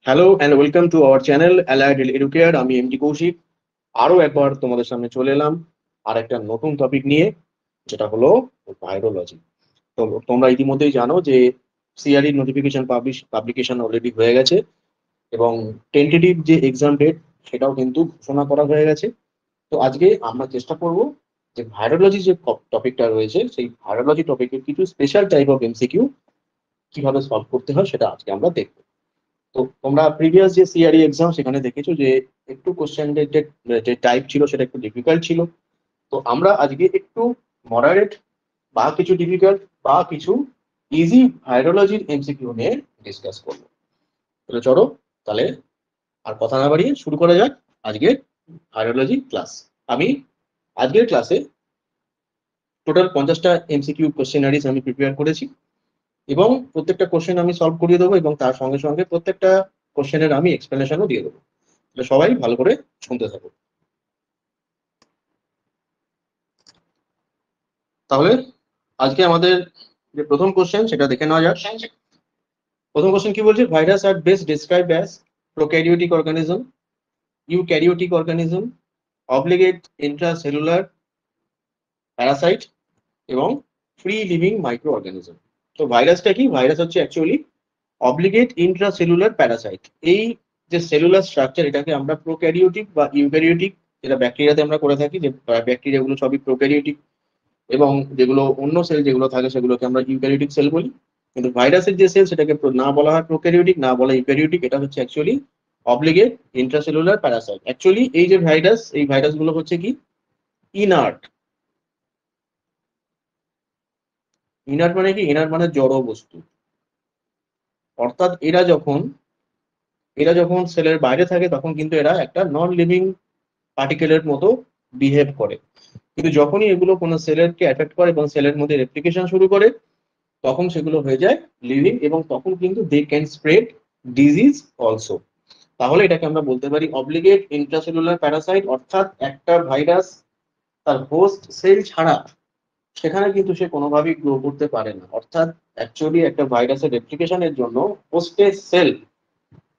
Hello and welcome to our channel allied educare. আমি MD Kaushik আরো একবার তোমাদের সামনে চলে এলাম আর একটা নতুন টপিক নিয়ে, যেটা হলো ভাইরোলজি। তো তোমরা ইতিমধ্যেই জানো যে সিআরই নোটিফিকেশন পাবলিকেশন অলরেডি হয়ে গেছে এবং টেন্টেটিভ যে এক্সাম ডেট সেটাও কিন্তু ঘোষণা করা হয়ে গেছে। তো আজকে আমরা চেষ্টা করব যে ভাইরোলজি যে টপিকটা রয়েছে সেই ভাইরোলজি টপিকের কিছু স্পেশাল টাইপ অফ এমসিকিউ কিভাবে সলভ করতে হয় সেটা আজকে আমরা দেখবো। তো তোমরা প্রিভিয়াস যে সিআরই এক্সাম সেখানে দেখেছো যে একটু কোশ্চেনের যে টাইপ ছিল সেটা একটু ডিফিকাল্ট ছিল। তো আমরা আজকে একটু মডারেট বা কিছু ডিফিকাল্ট বা কিছু ইজি ভাইরোলজির এমসিকিউ নিয়ে ডিসকাস করবো। তাহলে চলো, তাহলে আর কথা না বাড়িয়ে শুরু করা যাক আজকের ভাইরোলজি ক্লাস। আমি আজকের ক্লাসে টোটাল 50টা এমসিকিউ কোশ্চেনারিজ আমি প্রিপেয়ার করেছি এবং প্রত্যেকটা কোশ্চেন আমি সলভ করিয়ে দেবো এবং তার সঙ্গে সঙ্গে প্রত্যেকটা কোশ্চেনের আমি এক্সপ্লেনেশনও দিয়ে দেবো। তাহলে সবাই ভালো করে শুনতে থাকো। তাহলে আজকে আমাদের যে প্রথম কোশ্চেন সেটা দেখে নেওয়া যাক। প্রথম কোশ্চেন কি বলছে, ভাইরাস আর best describe as prokaryotic organism, eukaryotic organism, obligate intracellular parasite এবং ফ্রি লিভিং মাইক্রো অর্গানিজম। তো ভাইরাসটা কি? ভাইরাস হচ্ছে অ্যাকচুয়ালি অব্লিগেট ইন্ট্রাসেলুলার প্যারাসাইট। এই যে সেলুলার স্ট্রাকচার এটাকে আমরা প্রোক্যারিওটিক বা ইউক্যারিওটিক, যেটা ব্যাকটেরিয়াতে আমরা করে থাকি, যে ব্যাকটেরিয়াগুলো সবই প্রোক্যারিওটিক এবং যেগুলো অন্য সেল যেগুলো থাকে সেগুলোকে আমরা ইউক্যারিওটিক সেল বলি। কিন্তু ভাইরাসের যে সেল সেটাকে না বলা হয় প্রোক্যারিওটিক, না বলা ইউক্যারিওটিক, এটা হচ্ছে actually obligate intracellular Parasite. Actually এই যে ভাইরাস, এই ভাইরাস গুলো হচ্ছে কি ইনার্ট। ইনার্ট মানে কি? ইনার্ট মানে জড় বস্তু। অর্থাৎ এরা যখন সেলের বাইরে থাকে তখন কিন্তু এরা একটা নন লিভিং পার্টিকেলের মতো বিহেভ করে। কিন্তু যখনই এগুলো কোনো সেলেরকে অ্যাফেক্ট করে এবং সেলের মধ্যে রেপ্লিকেশন শুরু করে তখন সেগুলো হয়ে যায় লিভিং এবং তখন কিন্তু they can spread disease also. তাহলে এটাকে আমরা বলতে পারি অব্লিগেট ইন্ট্রাসেলুলার প্যারাসাইট। অর্থাৎ একটা ভাইরাস তার হোস্ট সেল ছাড়া সেখানে কিন্তু সে কোনোভাবেই গ্রো করতে পারে না। অর্থাৎ অ্যাকচুয়ালি একটা ভাইরাসের রেপ্লিকেশনের জন্য হোস্টের সেল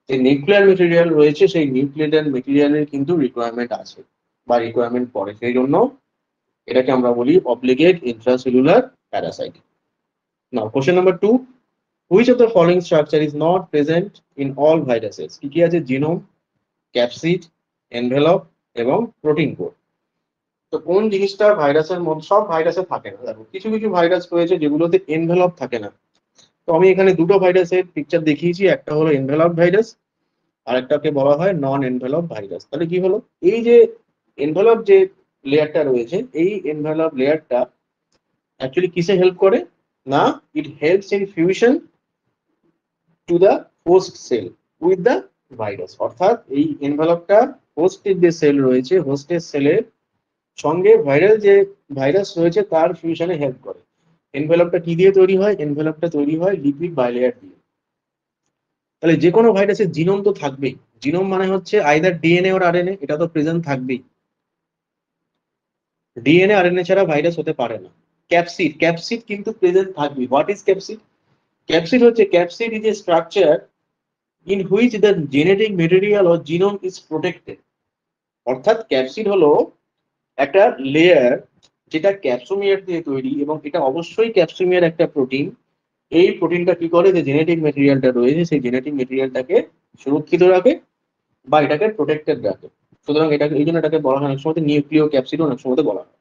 যে নিউক্লিয়ার মেটেরিয়াল রয়েছে সেই নিউক্লিয়ার মেটেরিয়ালের কিন্তু রিকোয়ারমেন্ট আছে বা রিকোয়ারমেন্ট পড়ে, সেই জন্য এটাকে আমরা বলি obligate intracellular Parasite. Now question number 2, which of the following structure is not present in all viruses? কি কি আছে? জিনোম, ক্যাপসিড, এনভেলপ এবং প্রোটিন কোড। তো কোন জিনিসটা ভাইরাসের মধ্যে, সব ভাইরাসে থাকে না, দেখো কিছু কিছু ভাইরাস রয়েছে যেগুলোতে এনভেলপ থাকে না। তো আমি এখানে দুটো ভাইরাসের পিকচার দেখিয়েছি, একটা হলো এনভেলপ ভাইরাস আর একটাকে বলা হয় নন এনভেলপ ভাইরাস। তাহলে কি হলো, এই যে এনভেলপ যে লেয়ারটা রয়েছে এই এনভেলপ লেয়ারটা অ্যাকচুয়ালি কিসে হেল্প করে না, it helps in fusion to the host sell with the virus. অর্থাৎ এই এনভেলপটা হোস্টের যে সেল রয়েছে হোস্টের সেলের সঙ্গে ভাইরাল যে ভাইরাস রয়েছে তার ফিউশনে হেল্প করে। এনভেলপটা কি দিয়ে তৈরি হয়? এনভেলপটা তৈরি হয় লিপিড বাইলেয়ার দিয়ে। তাহলে যে কোনো ভাইরাসের জিনোম তো থাকবেই। জিনোম মানে হচ্ছে আইদার ডিএনএ ওর আরএনএ, এটা তো প্রেজেন্ট থাকবেই। ডিএনএ আরএনএ ছাড়া ভাইরাস হতে পারে না। ক্যাপসিড, ক্যাপসিড কিন্তু প্রেজেন্ট থাকবে। What is capsid? ক্যাপসিড হচ্ছে, capsid is a structure in which the genetic material or genome is protected. অর্থাৎ ক্যাপসিড হলো একটা লেয়ার যেটা ক্যাপসোমিয়ার দিয়ে তৈরি এবং এটা অবশ্যই ক্যাপসোমিয়ার একটা প্রোটিন। এই প্রোটিনটা কি করে, যে জেনেটিক মেটেরিয়ালটা রয়েছে সেই জেনেটিক মেটেরিয়ালটাকে সুরক্ষিত রাখে বা এটাকে প্রোটেক্টেড রাখে। সুতরাং এটাকে, এই জন্য এটাকে বলা হয় অনেক সময় নিউক্লিয় ক্যাপসিড, অনেক সময় বলা হয়।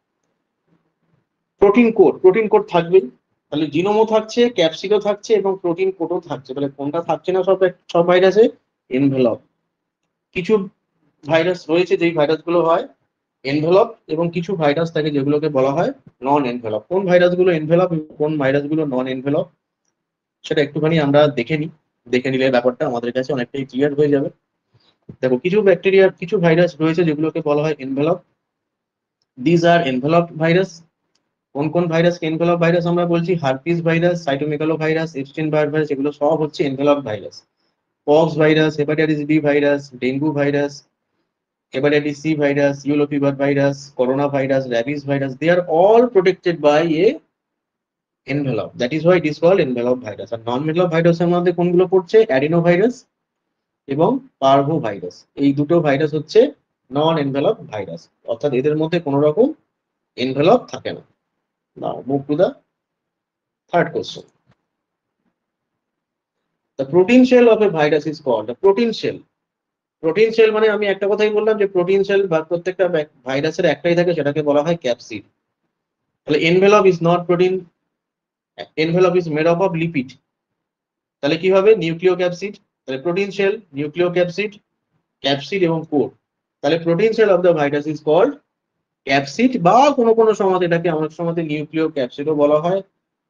প্রোটিন কোড, প্রোটিন কোড থাকবেই। তাহলে জিনোমও থাকছে, ক্যাপসিডও থাকছে এবং প্রোটিন কোডও থাকছে। তাহলে কোনটা থাকছে না সব সব ভাইরাসে? এনভেলপ। কিছু ভাইরাস রয়েছে যেই ভাইরাসগুলো হয় এনভেলপ এবং কিছু ভাইরাস থাকে যেগুলোকে বলা হয় নন এনভেলপ। কোন ভাইরাসগুলো এনভেলপ কোন ভাইরাসগুলো নন এনভেলপ সেটা একটুখানি আমরা দেখে নিই। দেখে নিলে ব্যাপারটা আমাদের কাছে অনেকটাই ক্লিয়ার হয়ে যাবে। দেখো, কিছু ব্যাকটেরিয়া, কিছু ভাইরাস রয়েছে যেগুলোকে বলা হয় envelope. These are envelope virus. কোন কোন ভাইরাসকে এনভেলপ ভাইরাস আমরা বলছি? Herpes virus, cytomegalo virus, Epstein Barr virus, এগুলো সব হচ্ছে envelope virus. Pox virus, hepatitis B virus, dengue virus, hepatitis C virus, yellow fever virus, corona virus, rabies virus, they are all protected by a envelope. That is why it is called envelope virus. আর non envelope virus এর মধ্যে কোনগুলো পড়ছে? Adeno virus এবং parvo virus, এই দুটো virus হচ্ছে নন envelope virus, অর্থাৎ এদের মধ্যে কোনো রকম এনভেলপ থাকে না। Now move to the third question. The protein shell of a virus is called the protein shell. Protein cell মানে আমি একটা কথাই বললাম যে প্রোটিন সেল বা প্রত্যেকটা ভাইরাসের একটাই থাকে, সেটাকে বলা হয় ক্যাপসিড। তাহলে envelope is not protein, envelope is made of lipid. তাহলে কি হবে? Nucleo capsid. তাহলে protein shell, nucleo capsid, capsid এবং কোর। তাহলে protein shell of the virus is called capsid, বা কোনো কোনো সময় এটাকে অনেক সময় নিউক্লিও ক্যাপসিডও বলা হয়,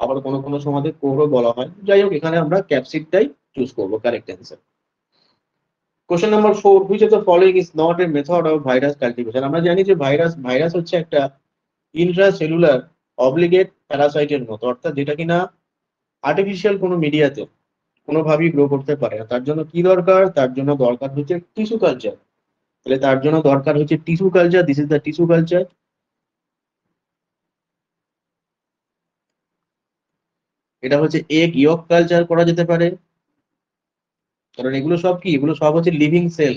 আবার কোনো কোনো সময় কোরও বলা হয়। যাই হোক, এখানে আমরা ক্যাপসিডটাই চুজ করবো correct answer. Question number 4, which of the following is not a method of virus cultivation. আমরা জানি যে ভাইরাস হচ্ছে একটা ইন্ট্রাসেলুলার অব্লিগেট প্যারাসাইটের মতো, অর্থাৎ যেটা কিনা আর্টিফিশিয়াল কোনো মিডিয়াতে কোনোভাবেই গ্রো করতে পারে না। তার জন্য কি দরকার? তার জন্য দরকার হচ্ছে টিস্যু কালচার। তাহলে তার জন্য দরকার হচ্ছে tissue culture. This is the tissue culture. এটা হচ্ছে এগ ইয়ক কালচার করা যেতে পারে, কারণ এগুলো সব কি, এগুলো সব হচ্ছে লিভিং সেল,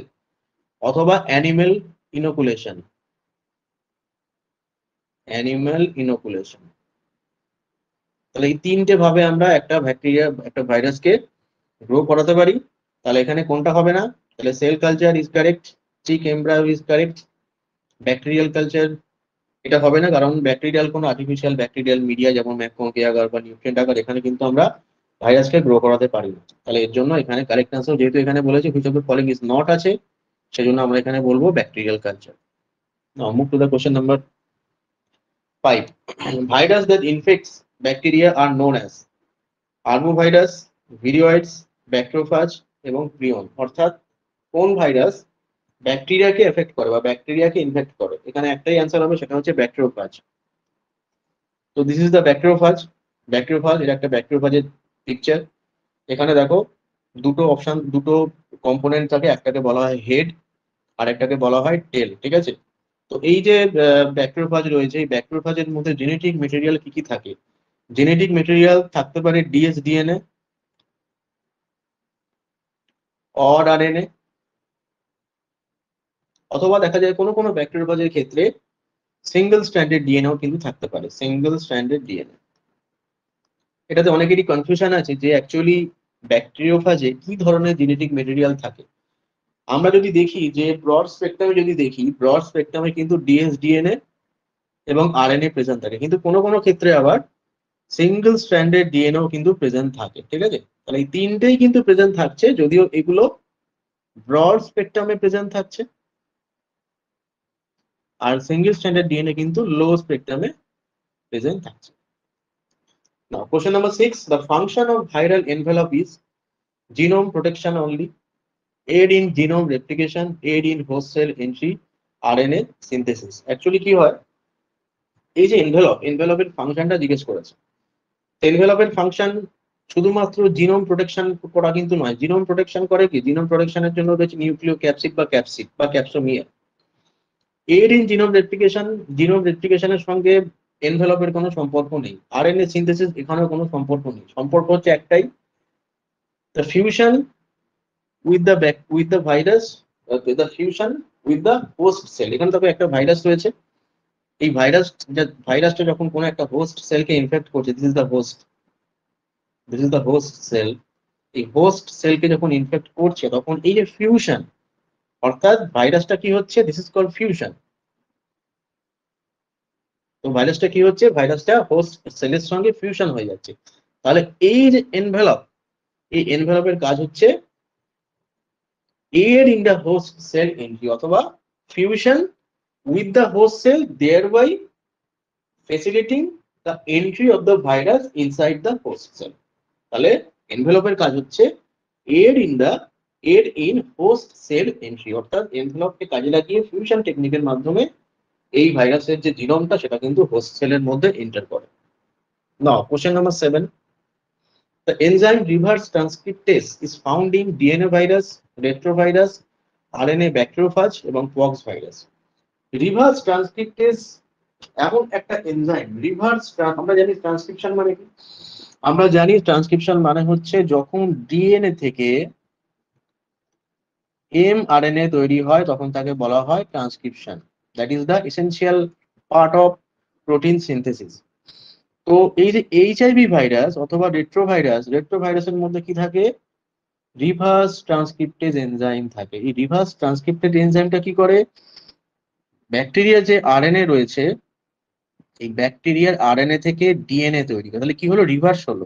অথবা অ্যানিমেল ইনোকুলেশন, অ্যানিমেল ইনোকুলেশন। তাহলে এই তিনটে ভাবে আমরা একটা ব্যাকটেরিয়া, একটা ভাইরাসকে গ্রো করাতে পারি। তাহলে এখানে কোনটা হবে না? তাহলে cell culture is correct, chick embryo is correct, bacterial culture এটা হবে না, কারণ ব্যাকটেরিয়াল কোনো আর্টিফিশিয়াল ব্যাকটেরিয়াল মিডিয়া যেমন ম্যাকমোকে আগার বা নিউট্রিয়েন্ট আগার, এখানে কিন্তু আমরা ভাইরাসকে গ্রো করাতে পারি না। তাহলে এর জন্য এখানে কারেক্ট আনসার, যেহেতু এখানে বলেছে which of the following is not আছে, সেজন্য আমরা এখানে বলবো bacterial culture. Now move to the question number 5. Virus that infects bacteria are known as আর্মোভাইরাস, ভিরিওয়েডস, ব্যাক্টেরিওফাজ এবং প্রিয়ন। অর্থাৎ কোন ভাইরাস ব্যাকটেরিয়াকে এফেক্ট করে বা ব্যাকটেরিয়াকে ইনফেক্ট করে, এখানে একটাই অ্যান্সার হবে, সেটা হচ্ছে ব্যাক্টেরিওফাজ। তো দিস ইজ দ্য ব্যাক্টেরিওফাজ। ব্যাক্টেরিওফাজ, এটা একটা ব্যাক্টেরিওফাজের পিকচার। এখানে দেখো দুটো অপশন, দুটো কম্পোনেন্ট থাকে, একটাকে বলা হয় হেড আর একটাকে বলা হয় টেল, ঠিক আছে? তো এই যে ব্যাক্টেরিওফাজ রয়েছে, এই ব্যাক্টেরিওফাজের মধ্যে জেনেটিক মেটেরিয়াল কি কি থাকে? জেনেটিক মেটেরিয়াল থাকতে পারে ডিএসডিএনএ, অড আরএনএ, অথবা দেখা যায় কোনো কোনো ব্যাকটেরিওফাজের ক্ষেত্রে সিঙ্গেল স্ট্র্যান্ডেড ডিএনএও কিন্তু থাকতে পারে, সিঙ্গেল স্ট্র্যান্ডেড ডিএনএ। এটাতে অনেকেরই কনফিউশন আছে যে অ্যাকচুয়ালি ব্যাকটেরিওফাজে কি ধরনের জেনেটিক মেটেরিয়াল থাকে। আমরা যদি দেখি যে ব্রড স্পেকট্রামে, যদি দেখি ব্রড স্পেকট্রামে কিন্তু ডিএসডিএনএ এবং আরএনএ প্রেজেন্ট থাকে, কিন্তু কোনো কোনো ক্ষেত্রে আবার সিঙ্গেল স্ট্র্যান্ডেড ডিএনএও কিন্তু প্রেজেন্ট থাকে, ঠিক আছে? তাহলে এই তিনটেই কিন্তু প্রেজেন্ট থাকছে, যদিও এগুলো ব্রড স্পেকট্রামে প্রেজেন্ট থাকছে, আর সিঙ্গেল স্ট্র্যান্ডেড ডিএনএ কিন্তু লো স্পেকট্রামে প্রেজেন্ট থাকছে। Now, question number 6. The function of viral envelope is genome protection only, aid in genome replication, aid in host cell entry, RNA synthesis. Actually কি হয়, এই যে এনভেলপের ফাংশনটা জিজ্ঞেস করেছে। এনভেলপের ফাংশন শুধুমাত্র জিনোম প্রোটেকশন করা কিন্তু নয়। জিনোম প্রোটেকশন করে কি? জিনোম প্রোটেকশনের জন্য রয়েছে নিউক্লিও ক্যাপসিড বা ক্যাপসোমিয়ার। এর ইন জিনোম রেপ্লিকেশন, জিনোম রেপ্লিকেশনের সঙ্গে এনভেলপের কোনো সম্পর্ক নেই। আরএনএ সিনথেসিস, এখানেও কোনো সম্পর্ক নেই। সম্পর্ক হচ্ছে একটাই, the fusion with the virus, the fusion with the host sell. এখানে দেখো একটা ভাইরাস রয়েছে, এই ভাইরাসটা যখন কোনো একটা হোস্ট সেলকে ইনফেক্ট করছে, this is the host sell. এই হোস্ট সেলকে যখন ইনফেক্ট করছে, তখন এই যে ফিউশন, অর্থাৎ ভাইরাসটা কি হচ্ছে, দিস ইজ কল্ড ফিউশন। তো ভাইরাসটা কি হচ্ছে, ভাইরাসটা হোস্ট সেলের সঙ্গে ফিউশন হয়ে যাচ্ছে। তাহলে এই যে এনভেলপ, এই এনভেলপের কাজ হচ্ছে aid in the host cell entry, অথবা fusion with the host cell, thereby facilitating the entry of the virus inside the host cell. তাহলে এনভেলপের কাজ হচ্ছে aid in host cell entry, অর্থাৎ এনভেলপকে কাজে লাগিয়ে ফিউশন টেকনিকের মাধ্যমে এই ভাইরাসের যে জিনোমটা, সেটা কিন্তু হোস্ট সেলের মধ্যে এন্টার করে। নাও question number 7. The enzyme reverse transcriptase is found in DNA virus, retrovirus, RNA bacteriophage এবং পক্স ভাইরাস। রিভার্স ট্রান্সক্রিপ্টেজ এমন একটা এনজাইম, আমরা জানি ট্রান্সক্রিপশন মানে কি? আমরা জানি ট্রান্সক্রিপশন মানে হচ্ছে যখন ডিএনএ থেকে mRNA তৈরি হয় তখন তাকে বলা হয় transcription. That is the essential part of protein synthesis. তো এই যে এইচআইভি ভাইরাস অথবা রেট্রোভাইরাসের মধ্যে কি থাকে? রিভার্স ট্রান্সক্রিপ্টেজ এনজাইম থাকে। এই রিভার্স ট্রান্সক্রিপ্টেজ এনজাইমটা কি করে? ব্যাকটেরিয়ার যে আরএনএ রয়েছে, এই ব্যাকটেরিয়ার আরএনএ থেকে ডিএনএ তৈরি করে। তাহলে কি হলো? রিভার্স হলো।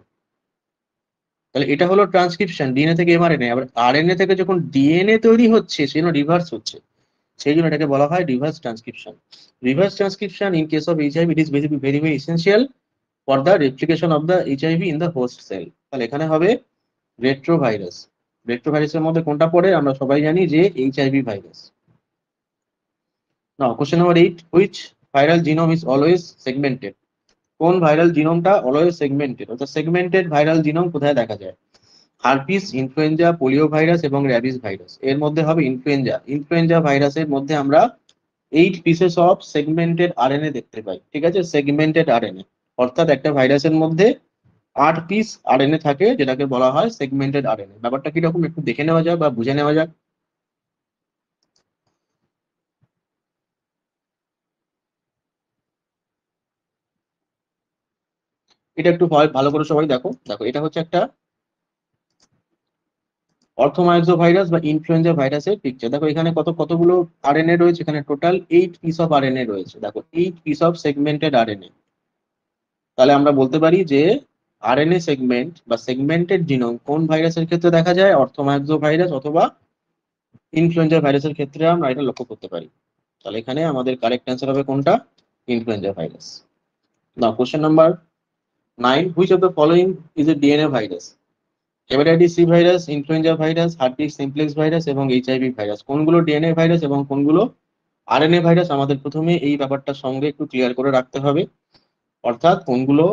তাহলে এটা হলো ট্রান্সক্রিপশন, ডিএনএ থেকে এমআরএনএ। আবার আরএনএ থেকে যখন ডিএনএ তৈরি হচ্ছে সেজন্য রিভার্স হচ্ছে, সেই জন্য এটাকে বলা হয় reverse transcription. Reverse transcription in case of HIV it is very very very essential for the replication of the HIV in the host cell. তাহলে এখানে হবে রেট্রোভাইরাস। রেট্রোভাইরাসের মধ্যে কোনটা পড়ে? আমরা সবাই জানি যে HIV virus. Now question number 8, which viral genome is always segmented? কোন ভাইরাল জিনোমটা অলওয়েজ সেগমেন্টেড? অর্থাৎ সেগমেন্টেড ভাইরাল জিনোম কোথায় দেখা যায়? হার্পিস, ইনফ্লুয়েঞ্জা, পোলিও ভাইরাস এবং র্যাবিস ভাইরাস। এর মধ্যে হবে ইনফ্লুয়েঞ্জা। ইনফ্লুয়েঞ্জা ভাইরাসের মধ্যে আমরা 8 পিসেস অফ সেগমেন্টেড আরএনএ দেখতে পাই। ঠিক আছে, সেগমেন্টেড আরএনএ অর্থাৎ একটা ভাইরাসের মধ্যে 8 পিস আরএনএ থাকে, যেটাকে বলা হয় সেগমেন্টেড আরএনএ। ব্যাপারটা কিরকম একটু দেখে নেওয়া যাক বা বুঝে নেওয়া যাক। এটা একটু ভালো করে সবাই দেখো। দেখো, এটা হচ্ছে একটা অর্থোমাইক্রো ভাইরাস বা ইনফ্লুয়েঞ্জা ভাইরাসের পিকচার। দেখো এখানে কতগুলো আরএনএ রয়েছে? এখানে টোটাল 8 পিস অফ আরএনএ রয়েছে। দেখো 8 পিস অফ সেগমেন্টেড আরএনএ। তাহলে আমরা বলতে পারি যে আরএনএ সেগমেন্ট বা সেগমেন্টেড জিনোম কোন ভাইরাসের ক্ষেত্রে দেখা যায়? অর্থোমাইক্রো ভাইরাস অথবা ইনফ্লুয়েঞ্জা ভাইরাসের ক্ষেত্রে আমরা এটা লক্ষ্য করতে পারি। তাহলে এখানে আমাদের কারেক্ট অ্যান্সার হবে কোনটা? Influenza virus. Now question number 9, which of the following is a DNA virus? Hepatitis C virus, influenza virus, herpes simplex virus এবং এইচআইভি ভাইরাস। কোনগুলো ডিএনএ ভাইরাস এবং কোনগুলো আরএনএ ভাইরাস? আমাদের প্রথমে এই ব্যাপারটার সঙ্গে একটু ক্লিয়ার করে রাখতে হবে। অর্থাৎ কোনগুলো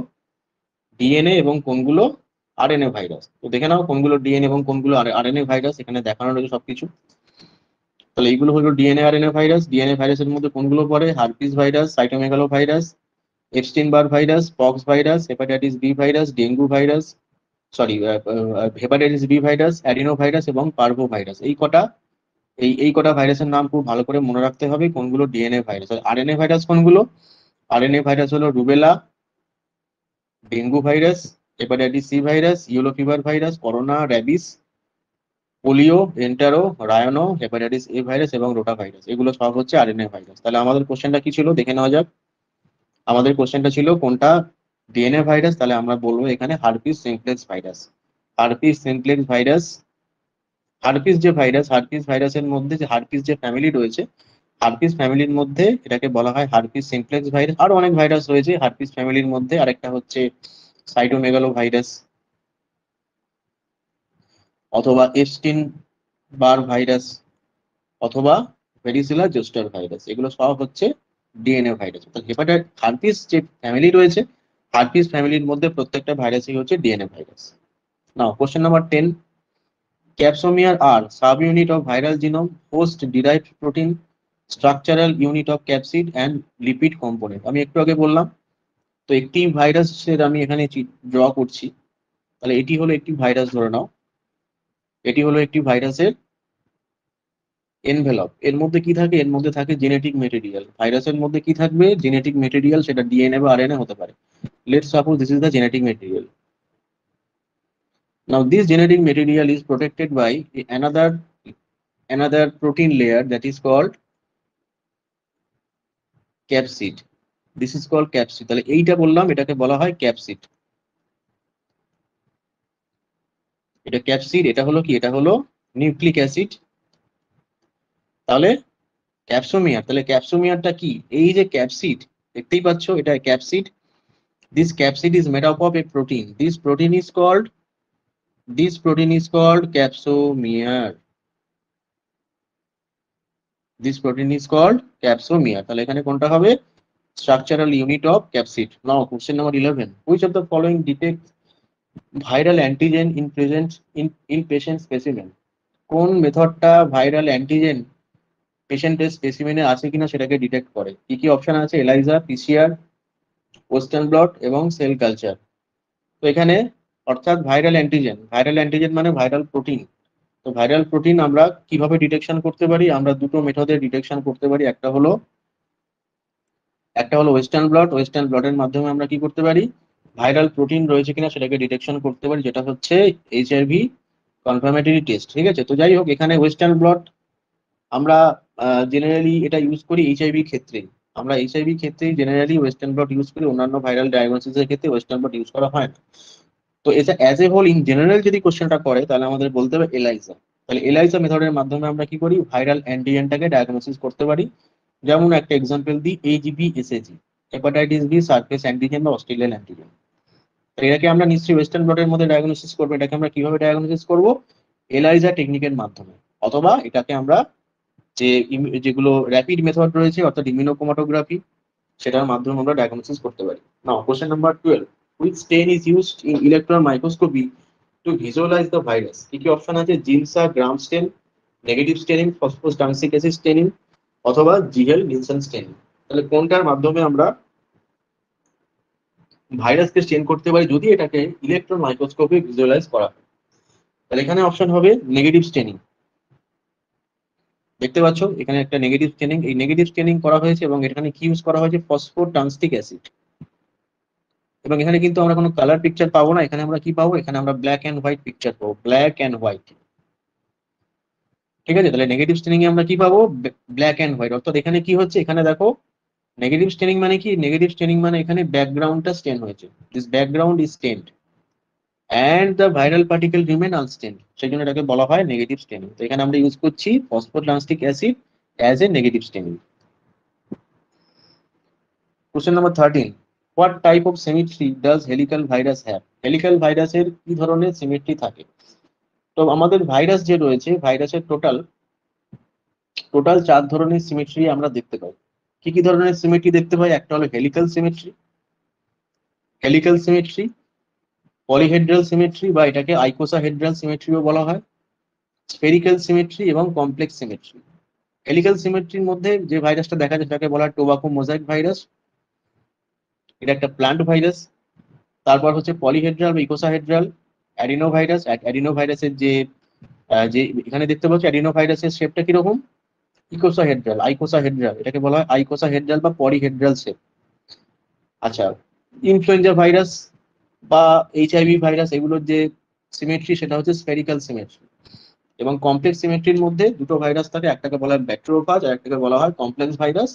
ডিএনএ এবং কোনগুলো আরএনএ ভাইরাস। তো দেখে নাও কোনগুলো ডিএনএ এবং কোনগুলো আরএনএ ভাইরাস, এখানে দেখানো রয়েছে সবকিছু। তাহলে এইগুলো হলো ডিএনএ আরএনএ ভাইরাস। ডিএনএ ভাইরাসের মধ্যে কোনগুলো পড়ে? Herpes virus, cytomegalo virus, Epstein Barr virus, pox virus, hepatitis B virus, dengue virus, sorry hepatitis B virus, adeno virus এবং পার্ভো ভাইরাস। এই কটা ভাইরাসের নাম খুব ভালো করে মনে রাখতে হবে কোনগুলো ডিএনএ ভাইরাস। আরএনএ ভাইরাস কোনগুলো? আরএনএ ভাইরাস হলো rubella, dengue virus, hepatitis C virus, yellow fever virus, corona, rabies, polio, entero, rhino, hepatitis A virus এবং রোটা ভাইরাস। এগুলো সব হচ্ছে আরএনএ ভাইরাস। তাহলে আমাদের কোশ্চেনটা কি ছিল দেখে নেওয়া যাক। আমাদের কোশ্চেনটা ছিল কোনটা ডিএনএ ভাইরাস? তাহলে আমরা বলবো এখানে herpes simplex virus. Herpes simplex virus. Herpes ভাইরাসের মধ্যে যে হার্পিস যে ফ্যামিলি রয়েছে, হার্পিস ফ্যামিলির মধ্যে এটাকে বলা হয় হার্পিস সিমপ্লেক্স ভাইরাস। আরো অনেক ভাইরাস রয়েছে হার্পিস ফ্যামিলির মধ্যে। আরেকটা হচ্ছে সাইটোমেগালো ভাইরাস অথবা এপস্টিন বার ভাইরাস অথবা ভেরিসিলা জোস্টার ভাইরাস। এগুলো সব হচ্ছে ডিএনএ ভাইরাস। হার্পিস যে ফ্যামিলি রয়েছে, হার্পিস ফ্যামিলির মধ্যে প্রত্যেকটা ভাইরাসই হচ্ছে DNA virus. Now question number 10, capsomere are subunit of viral genome, host derived protein, structural unit of capsid and lipid component. আমি একটু আগে বললাম। তো একটি ভাইরাসের আমি এখানে ড্র করছি। তাহলে এটি হলো একটি ভাইরাস ধরে নাও। এটি হলো একটি ভাইরাসের এনভেলপ। এর মধ্যে কি থাকে? এর মধ্যে থাকে জেনেটিক মেটেরিয়াল। ভাইরাসের মধ্যে কি থাকবে? Genetic material. সেটা ডিএনএ বা আরএনএ হতে পারে। Let's suppose this is the genetic material. Now this genetic material is protected by another protein layer that is called capsid. This is called capsid. তাহলে এইটা বললাম, এটাকে বলা হয় ক্যাপসিড। এটা ক্যাপসিড। এটা হলো কি? এটা হলো নিউক্লিক অ্যাসিড। তাহলে ক্যাপসোমিয়ার। তাহলে ক্যাপসোমিয়ারটা কি? এই যে ক্যাপসিড দেখতেই পাচ্ছ, এটা capsid. This capsid is made up of a protein. This protein is called capsomere. This protein is called capsomere. তাহলে এখানে কোনটা হবে? Structural unit of capsid. Now question number 11, which of the following detect viral antigen in patient specimen? কোন মেথডটা viral antigen পেশেন্টের স্পেসিমেনে আছে কিনা সেটাকে ডিটেক্ট করে? কি কি অপশন আছে? এলাইজা, পিসিআর, ওয়েস্টার্ন ব্লট এবং সেল কালচার। তো এখানে অর্থাৎ ভাইরাল অ্যান্টিজেন মানে ভাইরাল প্রোটিন। তো ভাইরাল প্রোটিন আমরা কিভাবে ডিটেকশন করতে পারি? আমরা দুটো মেথডে ডিটেকশন করতে পারি। একটা হলো ওয়েস্টার্ন ব্লট। ওয়েস্টার্ন ব্লটের মাধ্যমে আমরা কি করতে পারি? ভাইরাল প্রোটিন রয়েছে কিনা সেটাকে ডিটেকশন করতে পারি, যেটা হচ্ছে এইচআইভি কনফার্মেটরি টেস্ট। ঠিক আছে, তো যাই হোক, এখানে ওয়েস্টার্ন ব্লট আমরা জেনারেলি এটা ইউজ করি এইচআইভি ক্ষেত্রে। আমরা এইচআইভি ক্ষেত্রে জেনারেলি ওয়েস্টার্ন ব্লট ইউজ করি, অন্যান্য ভাইরাল ডায়াগনোসিসের ক্ষেত্রে ওয়েস্টার্ন ব্লট ইউজ করা হয় না। তো এটা as a whole in general যদি কোশ্চেনটা করে, তাহলে আমাদের বলতে হবে এলাইজা। তাহলে এলাইজা মেথডের মাধ্যমে আমরা কি করি? ভাইরাল অ্যান্টিজেনটাকে ডায়াগনোসিস করতে পারি। যেমন একটা এক্সাম্পল দিই, HB sAg, hepatitis B surface antigen বা অস্ট্রেলিয়ান অ্যান্টিজেন। এটাকে আমরা নিশ্চয়ই ওয়েস্টার্ন ব্লটের মধ্যে ডায়াগনোসিস করবো। এটাকে আমরা কিভাবে ডায়াগনোসিস করবো? এলাইজা টেকনিকের মাধ্যমে, অথবা এটাকে আমরা যেগুলো র্যাপিড মেথড রয়েছে অর্থাৎ ইমিউনোক্রোমাটোগ্রাফি, সেটার মাধ্যমে আমরা ডায়াগনোসিস করতে পারি। নাও question number 12, which stain is used in electron microscopy to visualize the virus? কি কি অপশন আছে? জিনসা গ্রাম স্টেন, নেগেটিভ স্টেনিং, ফসফোস্টানসিক অ্যাসিড স্টেনিং, অথবা জিহেল নিলসন স্টেনিং। তাহলে কোনটার মাধ্যমে আমরা ভাইরাসকে স্টেন করতে পারি যদি এটাকে ইলেকট্রন মাইক্রোস্কোপে ভিজুয়ালাইজ করা হয়? তাহলে এখানে অপশন হবে নেগেটিভ স্টেনিং। দেখতে পাচ্ছ এখানে একটা নেগেটিভ স্টেনিং, এই নেগেটিভ স্টেনিং করা হয়েছে এবং এখানে কি ইউজ করা হয়েছে? ফসফোটানস্টিক অ্যাসিড। এবং এখানে কিন্তু আমরা কোনো কালার পিকচার পাবো না, এখানে আমরা কি পাবো? এখানে আমরা ব্ল্যাক এন্ড হোয়াইট পিকচার পাবো, ব্ল্যাক এন্ড হোয়াইট। ঠিক আছে, তাহলে নেগেটিভ স্টেনিং এ আমরা কি পাবো? Black and white. অর্থাৎ এখানে কি হচ্ছে? এখানে দেখো, নেগেটিভ স্টেনিং মানে কি? নেগেটিভ স্টেনিং মানে এখানে ব্যাকগ্রাউন্ডটা স্টেন হয়েছে, this background is stained and the viral particle remain unstained, সেই জন্য এটাকে বলা হয় নেগেটিভ স্টেনিং। তো এখানে আমরা ইউজ করছি phosphotungstic acid as a negative staining. Question number 13, what type of symmetry does helical virus have? Helical ভাইরাসের কি ধরনের সিমেট্রি থাকে? তো আমাদের ভাইরাস যে রয়েছে, ভাইরাসের টোটাল 4 ধরনের সিমেট্রি আমরা দেখতে পাই। কি কি ধরনের সিমেট্রি দেখতে পাই? একটা হলো হেলিক্যাল সিমেট্রি, পলিহেড্রাল সিমেট্রি বা এটাকে আইকোসাহেড্রাল সিমেট্রিও বলা হয়, স্ফেরিক্যাল সিমেট্রি এবং কমপ্লেক্স সিমেট্রি। হেলিক্যাল সিমেট্রির মধ্যে যে ভাইরাসটা দেখা যায় সেটাকে বলা হয় টোবাকো মোজাইক ভাইরাস, এটা একটা প্লান্ট ভাইরাস। তারপর হচ্ছে পলিহেড্রাল বা ইকোসাহেড্রাল অ্যাডিনো ভাইরাস। অ্যাডিনো ভাইরাসের যে এখানে দেখতে পাচ্ছি, অ্যাডিনো ভাইরাসের শেপটা কিরকম? ইকোসাহেড্রাল, আইকোসাহেড্রাল, এটাকে বলা হয় আইকোসাহেড্রাল বা পলিহেড্রাল শেপ। আচ্ছা, ইনফ্লুয়েঞ্জা ভাইরাস বা এইচআইভি ভাইরাস, এগুলোর যে সিমেট্রি সেটা হচ্ছে স্ফেরিক্যাল সিমেট্রি। এবং কমপ্লেক্স সিমেট্রির মধ্যে দুটো ভাইরাস থাকে, একটাকে বলা হয় ব্যাক্টেরিওফাজ আর একটাকে বলা হয় কমপ্লেক্স ভাইরাস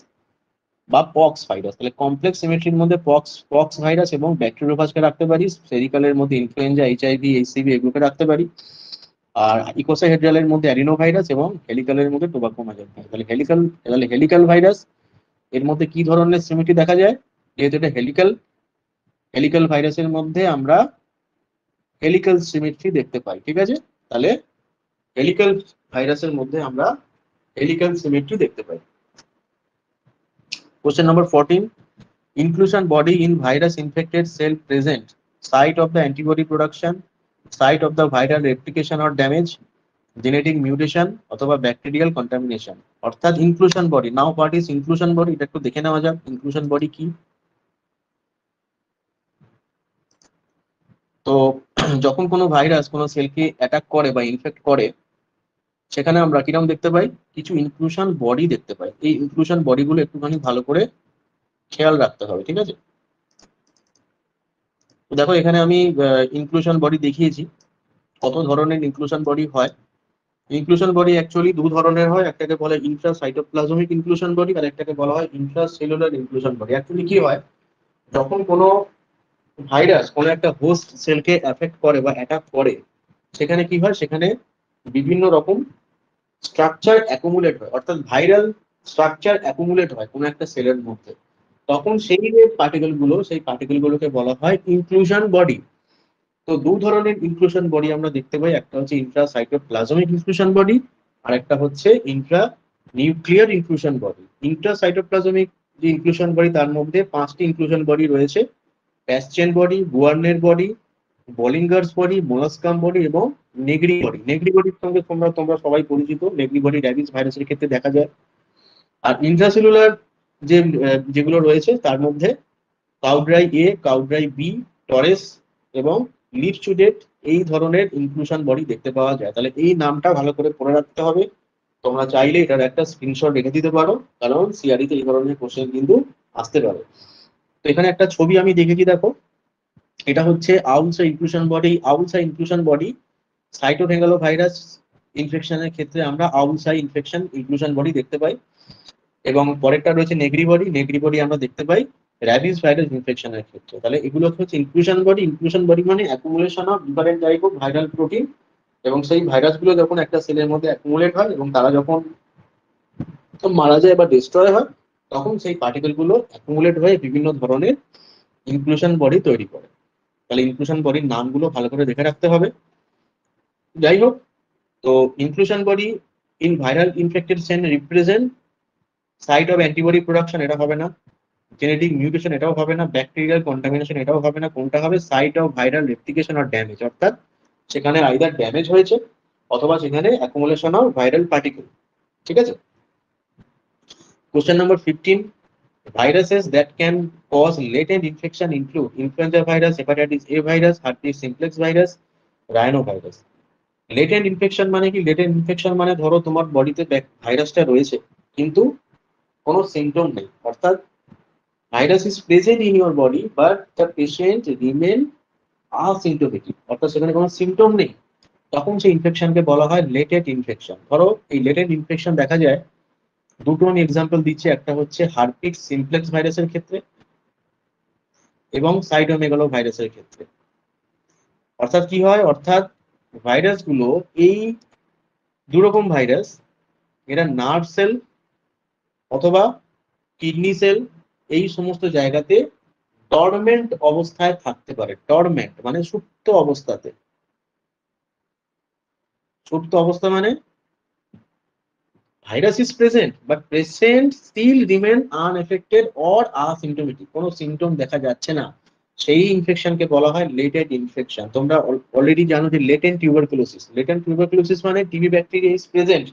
বা পক্স ভাইরাস। তাহলে কমপ্লেক্স সিমেট্রির মধ্যে পক্স ভাইরাস এবং ব্যাক্টেরিওফাজকে রাখতে পারি, স্ফেরিক্যালের মধ্যে ইনফ্লুয়েঞ্জা, এইচআইভি, এইচসিভি এগুলোকে রাখতে পারি, আর ইকোসাহেড্রালের মধ্যে অ্যাডিনো ভাইরাস এবং হেলিক্যালের মধ্যে টোবাকো মোজাইক ভাইরাস। তাহলে হেলিক্যাল ভাইরাস এর মধ্যে কি ধরনের সিমেট্রি দেখা যায়? যেহেতু এটা হেলিক্যাল ভাইরাসের মধ্যে আমরা হেলিক্যাল সিমেট্রি দেখতে পাই। ঠিক আছে, তাহলে হেলিক্যাল ভাইরাসের মধ্যে আমরা হেলিক্যাল সিমেট্রি দেখতে পাই। Question number 14, inclusion body in virus infected cell present, site of the antibody production, site of the viral replication or damage, genetic mutation অথবা ব্যাকটেরিয়াল কন্টামিনেশন। অর্থাৎ inclusion body. Now what is inclusion body, এটা একটু দেখে নেওয়া যাক। Inclusion body কি? তো যখন কোনো ভাইরাস কোনো সেলকে অ্যাটাক করে বা ইনফেক্ট করে, সেখানে আমরা কিরকম দেখতে পাই? কিছু ইনক্লুশন বডি দেখতে পাই। এই ইনক্লুশন বডিগুলো একটুখানি ভালো করে খেয়াল রাখতে হবে। ঠিক আছে, তো দেখো এখানে আমি ইনক্লুশন বডি দেখিয়েছি। কত ধরনের ইনক্লুশন বডি হয়? ইনক্লুশন বডি অ্যাকচুয়ালি দু ধরনের হয়, একটাকে বলে ইন্ট্রাসাইটোপ্লাজমিক ইনক্লুশন বডি আর একটাকে বলা হয় ইন্ট্রাসেলুলার ইনক্লুশন বডি। অ্যাকচুয়ালি কি হয়, যখন কোনো ভাইরাস কোনো একটা হোস্ট সেলকে অ্যাফেক্ট করে বা অ্যাটাক করে, সেখানে কি হয়? সেখানে বিভিন্ন রকম স্ট্রাকচার অ্যাকুমুলেট হয়, অর্থাৎ ভাইরাল স্ট্রাকচার অ্যাকুমুলেট হয় কোনো একটা সেলের মধ্যে। তখন সেই যে সেই পার্টিকেল গুলোকে বলা হয় ইনক্লুশন বডি। তো দু ধরনের ইনক্লুশন বডি আমরা দেখতে পাই, একটা হচ্ছে ইন্ট্রাসাইটোপ্লাজমিক ইনক্লুশন বডি আর একটা হচ্ছে Intra nuclear inclusion body. Intracytoplasmic যে ইনক্লুশন বডি, তার মধ্যে 5টি ইনক্লুশন বডি রয়েছে: প্যাসচেন body, বুয়ার্নের body, বলিঙ্গার্স body, molluscum body এবং নেগ্রি বডি। নেগ্রি বডির সঙ্গে তোমরা সবাই পরিচিত, নেগ্রি বডি র্যাবিস ভাইরাসের ক্ষেত্রে দেখা যায়। আর ইন্ট্রাসেলুলার যেগুলো রয়েছে তার মধ্যে কাউড্রাই এ, কাউড্রাই বি, টরেস এবং লিড টু ডেট এই ধরনের ইনক্লুশন বডি দেখতে পাওয়া যায়। তাহলে এই নামটা ভালো করে পড়ে রাখতে হবে। তোমরা চাইলে এটার একটা স্ক্রিনশট রেখে দিতে পারো, কারণ সিআরইতে এই ধরনের কোশ্চেন কিন্তু আসতে পারে। তো এখানে একটা ছবি আমি দেখেছি, দেখো এটা হচ্ছে owl's eye inclusion body. Owl's eye inclusion body cytomegalo virus ইনফেকশনের ক্ষেত্রে আমরা আউলসা ইনফেকশন ইনক্লুশন বডি দেখতে পাই। এবং পরেরটা রয়েছে নেগ্রি বডি। নেগ্রি বডি আমরা দেখতে পাই র্যাবিস ভাইরাস ইনফেকশনের ক্ষেত্রে। তাহলে এগুলো হচ্ছে ইনক্লুশন বডি। ইনক্লুশন বডি মানে accumulation of different type of viral protein, এবং সেই ভাইরাসগুলো যখন একটা সেলের মধ্যে অ্যাকুমুলেট হয় এবং তারা যখন মারা যায় বা ডিস্ট্রয় হয়, তখন সেই পার্টিকেল গুলো অ্যাকুমুলেট হয়ে বিভিন্ন ধরনের ইনক্লুশন বডি তৈরি করে। তাহলে ইনক্লুশন বডির নামগুলো ভালো করে দেখে রাখতে হবে। যাই হোক, তো inclusion body in viral infected cell represent site of antibody production, এটা হবে না। জেনেটিক মিউটেশন, এটাও হবে না। ব্যাকটেরিয়াল কন্টামিনেশন, এটাও হবে না। কোনটা হবে? Site of viral replication or damage, অর্থাৎ সেখানে আইদার ড্যামেজ হয়েছে অথবা সেখানে অ্যাকুমুলেশন অফ ভাইরাল পার্টিকেল। ঠিক আছে। Question number 15, viruses that can cause latent infection include influenza virus, hepatitis A virus, herpes simplex virus, rhinovirus. Latent infection মানে কি? Latent infection মানে ধরো তোমার বডিতে ভাইরাসটা রয়েছে কিন্তু কোনো সিমটম নেই, অর্থাৎ virus is present in your body but the patient remain asymptomatic, অর্থাৎ সেখানে কোনো সিমটম নেই, তখন সেই ইনফেকশনকে বলা হয় লেটেন্ট ইনফেকশন। ধরো এই লেটেন্ট ইনফেকশন দেখা যায়, দুটো আমি এক্সাম্পল দিচ্ছি। একটা হচ্ছে হার্পিক সিমপ্লেক্স ভাইরাসের ক্ষেত্রে এবং সাইটোমেগালো ভাইরাসের ক্ষেত্রে। অর্থাৎ কি হয়? অর্থাৎ ভাইরাসগুলো, এই দুরকম ভাইরাস, এরা নার্ভ সেল অথবা কিডনি সেল এই সমস্ত জায়গাতে ডরমেন্ট অবস্থায় থাকতে পারে। ডরমেন্ট মানে সুপ্ত অবস্থাতে। সুপ্ত অবস্থা মানে virus is present but patient still remain unaffected or asymptomatic, কোনো সিমটম দেখা যাচ্ছে না, সেই ইনফেকশনকে বলা হয় লেটেন্ট ইনফেকশন। তোমরা অলরেডি জানো যে লেটেন্ট টিউবারকুলোসিস, লেটেন্ট টিউবারকুলোসিস মানে TB bacteria is present